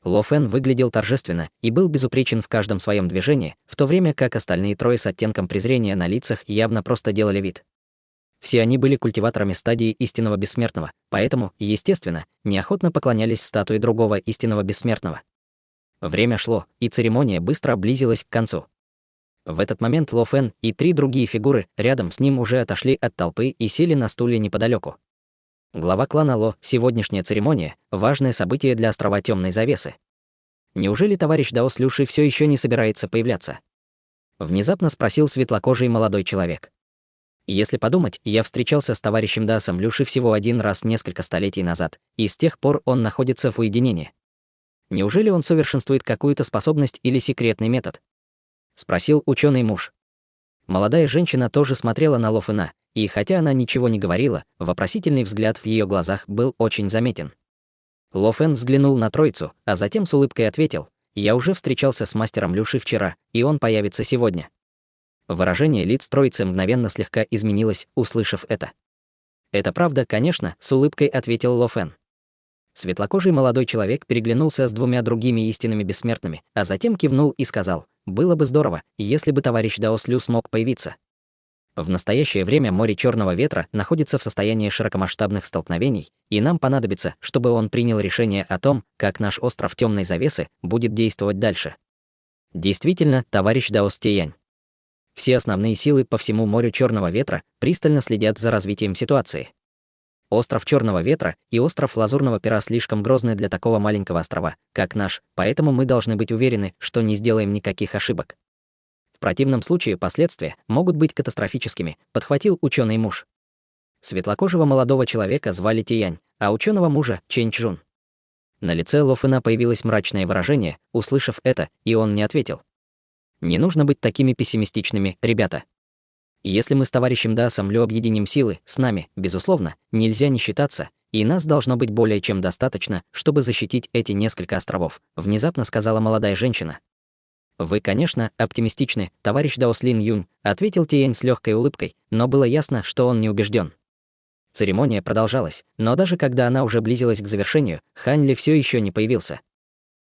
Ло Фэн выглядел торжественно и был безупречен в каждом своем движении, в то время как остальные 3 с оттенком презрения на лицах явно просто делали вид. Все они были культиваторами стадии истинного бессмертного, поэтому, естественно, неохотно поклонялись статуе другого истинного бессмертного. Время шло, и церемония быстро близилась к концу. В этот момент Ло Фэн и 3 другие фигуры рядом с ним уже отошли от толпы и сели на стулья неподалеку. Глава клана Ло, сегодняшняя церемония – важное событие для острова Темной Завесы. Неужели товарищ Дао с Люши все еще не собирается появляться? Внезапно спросил светлокожий молодой человек. Если подумать, я встречался с товарищем Дасом Люши всего 1 раз несколько столетий назад, и с тех пор он находится в уединении. Неужели он совершенствует какую-то способность или секретный метод? Спросил ученый муж. Молодая женщина тоже смотрела на Ло Фэна, и хотя она ничего не говорила, вопросительный взгляд в ее глазах был очень заметен. Ло Фэн взглянул на троицу, а затем с улыбкой ответил: «Я уже встречался с мастером Люши вчера, и он появится сегодня». Выражение лиц троицы мгновенно слегка изменилось, услышав это. «Это правда, конечно», — с улыбкой ответил Ло Фэн. Светлокожий молодой человек переглянулся с 2 другими истинными бессмертными, а затем кивнул и сказал: «Было бы здорово, если бы товарищ Дао с Лю смог появиться». В настоящее время море Черного ветра находится в состоянии широкомасштабных столкновений, и нам понадобится, чтобы он принял решение о том, как наш остров Темной Завесы будет действовать дальше. Действительно, товарищ Дао Стеянь. Все основные силы по всему морю Черного ветра пристально следят за развитием ситуации. Остров Черного ветра и остров Лазурного пера слишком грозны для такого маленького острова, как наш, поэтому мы должны быть уверены, что не сделаем никаких ошибок. В противном случае последствия могут быть катастрофическими, подхватил ученый муж. Светлокожего молодого человека звали Тиянь, а ученого мужа — Чэнь Чжун. На лице Ло Фэна появилось мрачное выражение, услышав это, и он не ответил. Не нужно быть такими пессимистичными, ребята. Если мы с товарищем Дасом Лю объединим силы, с нами, безусловно, нельзя не считаться, и нас должно быть более чем достаточно, чтобы защитить эти несколько островов, внезапно сказала молодая женщина. Вы, конечно, оптимистичны, товарищ Дао Слин Юнь, ответил Тиянь с легкой улыбкой, но было ясно, что он не убежден. Церемония продолжалась, но даже когда она уже близилась к завершению, Хань Ли все еще не появился.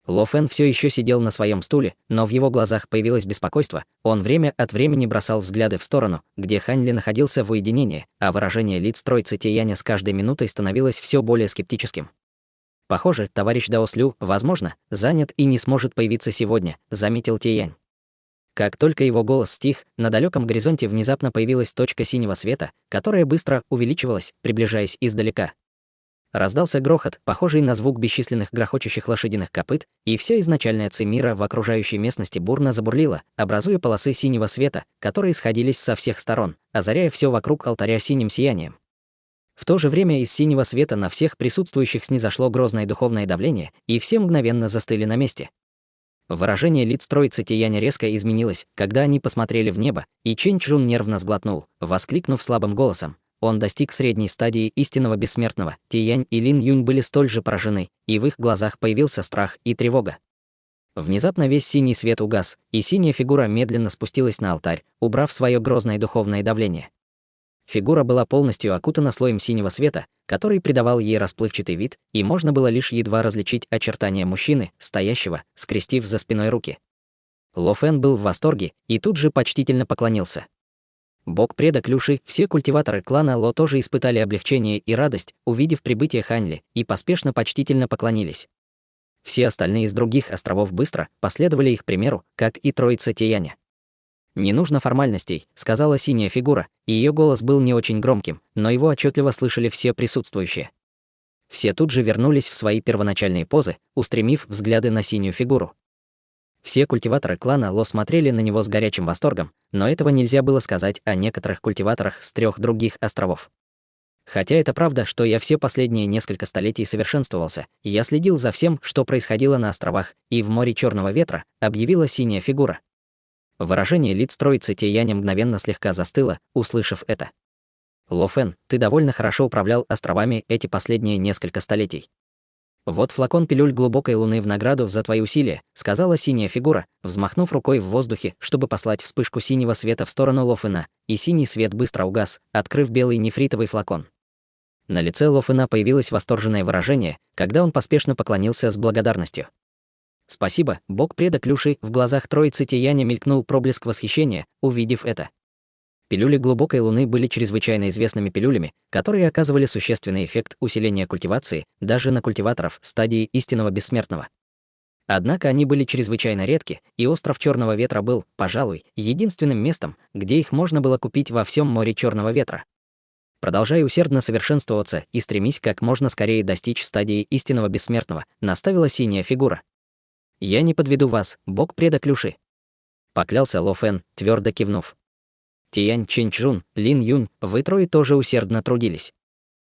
Ло Фэн все еще сидел на своем стуле, но в его глазах появилось беспокойство. Он время от времени бросал взгляды в сторону, где Хань Ли находился в уединении, а выражение лиц троицы Тияня с каждой минутой становилось все более скептическим. Похоже, товарищ Дао Слю, возможно, занят и не сможет появиться сегодня, заметил Тиянь. Как только его голос стих, на далеком горизонте внезапно появилась точка синего света, которая быстро увеличивалась, приближаясь издалека. Раздался грохот, похожий на звук бесчисленных грохочущих лошадиных копыт, и вся изначальная ци мира в окружающей местности бурно забурлила, образуя полосы синего света, которые сходились со всех сторон, озаряя все вокруг алтаря синим сиянием. В то же время из синего света на всех присутствующих снизошло грозное духовное давление, и все мгновенно застыли на месте. Выражение лиц троицы Тияня резко изменилось, когда они посмотрели в небо, и Чэнь Чжун нервно сглотнул, воскликнув слабым голосом. Он достиг средней стадии истинного бессмертного. Тиянь и Лин Юнь были столь же поражены, и в их глазах появился страх и тревога. Внезапно весь синий свет угас, и синяя фигура медленно спустилась на алтарь, убрав свое грозное духовное давление. Фигура была полностью окутана слоем синего света, который придавал ей расплывчатый вид, и можно было лишь едва различить очертания мужчины, стоящего, скрестив за спиной руки. Ло Фэн был в восторге и тут же почтительно поклонился. Бог-предок Люши, все культиваторы клана Ло тоже испытали облегчение и радость, увидев прибытие Хань Ли, и поспешно почтительно поклонились. Все остальные из других островов быстро последовали их примеру, как и троица Тияня. «Не нужно формальностей», — сказала синяя фигура, и ее голос был не очень громким, но его отчетливо слышали все присутствующие. Все тут же вернулись в свои первоначальные позы, устремив взгляды на синюю фигуру. Все культиваторы клана Ло смотрели на него с горячим восторгом, но этого нельзя было сказать о некоторых культиваторах с 3 других островов. Хотя это правда, что я все последние несколько столетий совершенствовался, и я следил за всем, что происходило на островах и в море Черного ветра, объявила синяя фигура. Выражение лиц троицы Тияня мгновенно слегка застыло, услышав это. Ло Фэн, ты довольно хорошо управлял островами эти последние несколько столетий. Вот флакон пилюль глубокой луны в награду за твои усилия, сказала синяя фигура, взмахнув рукой в воздухе, чтобы послать вспышку синего света в сторону Ло Фэна, и синий свет быстро угас, открыв белый нефритовый флакон. На лице Ло Фэна появилось восторженное выражение, когда он поспешно поклонился с благодарностью. «Спасибо, бог-предок Люши», в глазах троицы Тияня мелькнул проблеск восхищения, увидев это. Пилюли глубокой луны были чрезвычайно известными пилюлями, которые оказывали существенный эффект усиления культивации даже на культиваторов стадии истинного бессмертного. Однако они были чрезвычайно редки, и остров Черного Ветра был, пожалуй, единственным местом, где их можно было купить во всем море Черного Ветра. Продолжай усердно совершенствоваться и стремись как можно скорее достичь стадии истинного бессмертного, наставила синяя фигура. «Я не подведу вас, бог-предок Люши», поклялся Ло Фэн, твердо кивнув. Тиянь Чинчжун, Лин Юнь, вы трое тоже усердно трудились.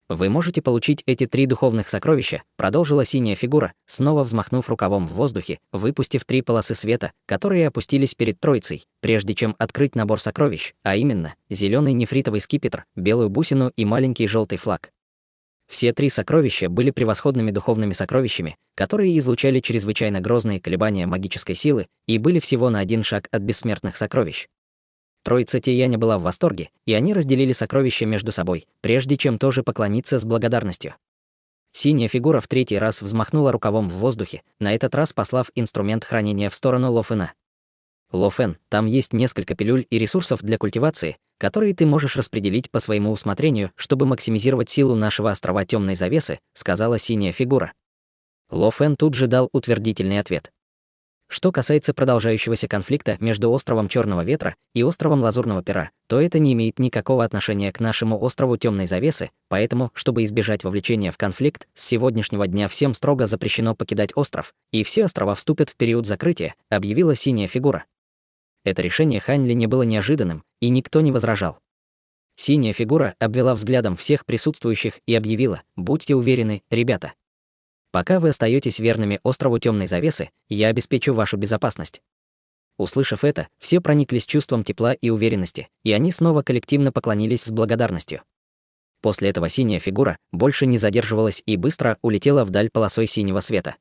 Вы можете получить эти 3 духовных сокровища, продолжила синяя фигура, снова взмахнув рукавом в воздухе, выпустив 3 полосы света, которые опустились перед троицей, прежде чем открыть набор сокровищ, а именно зеленый нефритовый скипетр, белую бусину и маленький желтый флаг. Все 3 сокровища были превосходными духовными сокровищами, которые излучали чрезвычайно грозные колебания магической силы и были всего на 1 шаг от бессмертных сокровищ. Троица Тияня была в восторге, и они разделили сокровища между собой, прежде чем тоже поклониться с благодарностью. Синяя фигура в 3-й раз взмахнула рукавом в воздухе, на этот раз послав инструмент хранения в сторону Ло Фэна. «Ло Фэн, там есть несколько пилюль и ресурсов для культивации, которые ты можешь распределить по своему усмотрению, чтобы максимизировать силу нашего острова Темной Завесы», сказала синяя фигура. Ло Фэн тут же дал утвердительный ответ. Что касается продолжающегося конфликта между островом Черного Ветра и островом Лазурного Пера, то это не имеет никакого отношения к нашему острову Темной Завесы, поэтому, чтобы избежать вовлечения в конфликт, с сегодняшнего дня всем строго запрещено покидать остров, и все острова вступят в период закрытия, объявила синяя фигура. Это решение Хань Ли не было неожиданным, и никто не возражал. Синяя фигура обвела взглядом всех присутствующих и объявила: «Будьте уверены, ребята. Пока вы остаетесь верными острову Темной Завесы, я обеспечу вашу безопасность». Услышав это, все прониклись чувством тепла и уверенности, и они снова коллективно поклонились с благодарностью. После этого синяя фигура больше не задерживалась и быстро улетела вдаль полосой синего света.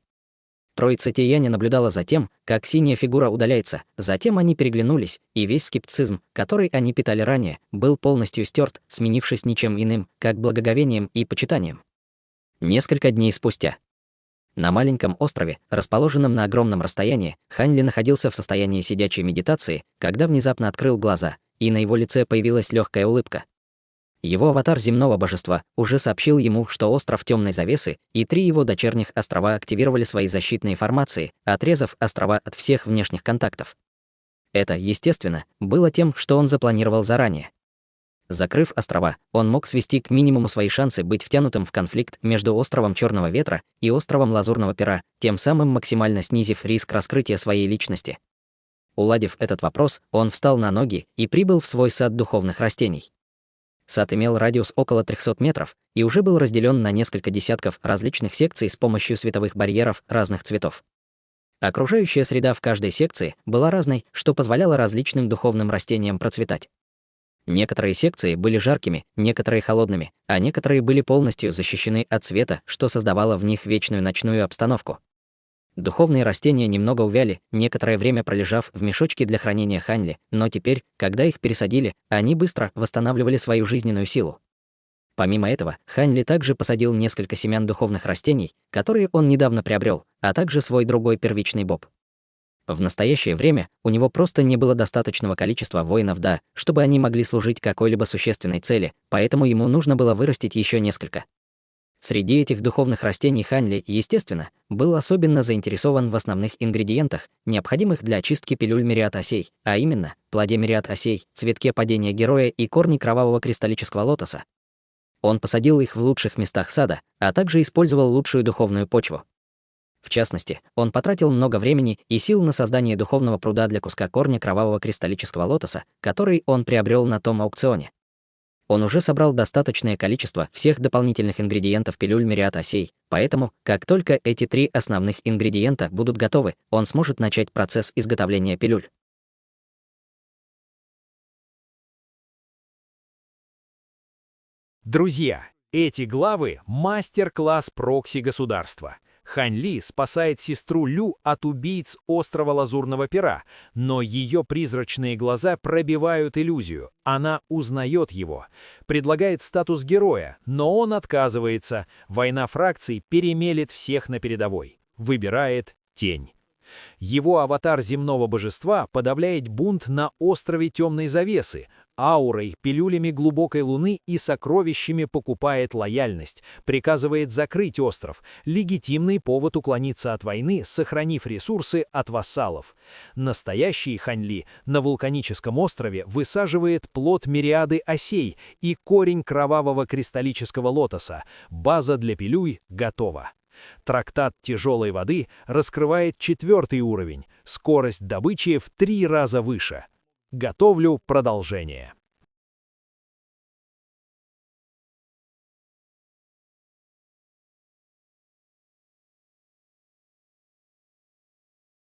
Троица Тияня наблюдала за тем, как синяя фигура удаляется, затем они переглянулись, и весь скептицизм, который они питали ранее, был полностью стерт, сменившись ничем иным, как благоговением и почитанием. Несколько дней спустя. На маленьком острове, расположенном на огромном расстоянии, Хань Ли находился в состоянии сидячей медитации, когда внезапно открыл глаза, и на его лице появилась легкая улыбка. Его аватар земного божества уже сообщил ему, что остров Темной Завесы и 3 его дочерних острова активировали свои защитные формации, отрезав острова от всех внешних контактов. Это, естественно, было тем, что он запланировал заранее. Закрыв острова, он мог свести к минимуму свои шансы быть втянутым в конфликт между островом Черного Ветра и островом Лазурного Пера, тем самым максимально снизив риск раскрытия своей личности. Уладив этот вопрос, он встал на ноги и прибыл в свой сад духовных растений. Сад имел радиус около 300 метров и уже был разделен на несколько десятков различных секций с помощью световых барьеров разных цветов. Окружающая среда в каждой секции была разной, что позволяло различным духовным растениям процветать. Некоторые секции были жаркими, некоторые холодными, а некоторые были полностью защищены от света, что создавало в них вечную ночную обстановку. Духовные растения немного увяли, некоторое время пролежав в мешочке для хранения Хань Ли, но теперь, когда их пересадили, они быстро восстанавливали свою жизненную силу. Помимо этого, Хань Ли также посадил несколько семян духовных растений, которые он недавно приобрел, а также свой другой первичный боб. В настоящее время у него просто не было достаточного количества воинов Да, чтобы они могли служить какой-либо существенной цели, поэтому ему нужно было вырастить еще несколько. Среди этих духовных растений Хань Ли, естественно, был особенно заинтересован в основных ингредиентах, необходимых для очистки пилюль Мириад Осей, а именно плоде Мириад Осей, цветке падения героя и корне кровавого кристаллического лотоса. Он посадил их в лучших местах сада, а также использовал лучшую духовную почву. В частности, он потратил много времени и сил на создание духовного пруда для куска корня кровавого кристаллического лотоса, который он приобрел на том аукционе. Он уже собрал достаточное количество всех дополнительных ингредиентов пилюль Мириад Осей, поэтому, как только эти 3 основных ингредиента будут готовы, он сможет начать процесс изготовления пилюль. Друзья, эти главы – мастер-класс прокси-государства. Хань Ли спасает сестру Лю от убийц острова Лазурного Пера, но ее призрачные глаза пробивают иллюзию. Она узнает его. Предлагает статус героя, но он отказывается. Война фракций перемелет всех на передовой. Выбирает тень. Его аватар земного божества подавляет бунт на острове Темной Завесы, аурой, пилюлями глубокой луны и сокровищами покупает лояльность, приказывает закрыть остров, легитимный повод уклониться от войны, сохранив ресурсы от вассалов. Настоящий Хань Ли на вулканическом острове высаживает плод мириады осей и корень кровавого кристаллического лотоса. База для пилюй готова. Трактат тяжелой воды раскрывает 4-й уровень, скорость добычи в 3 раза выше. Готовлю продолжение.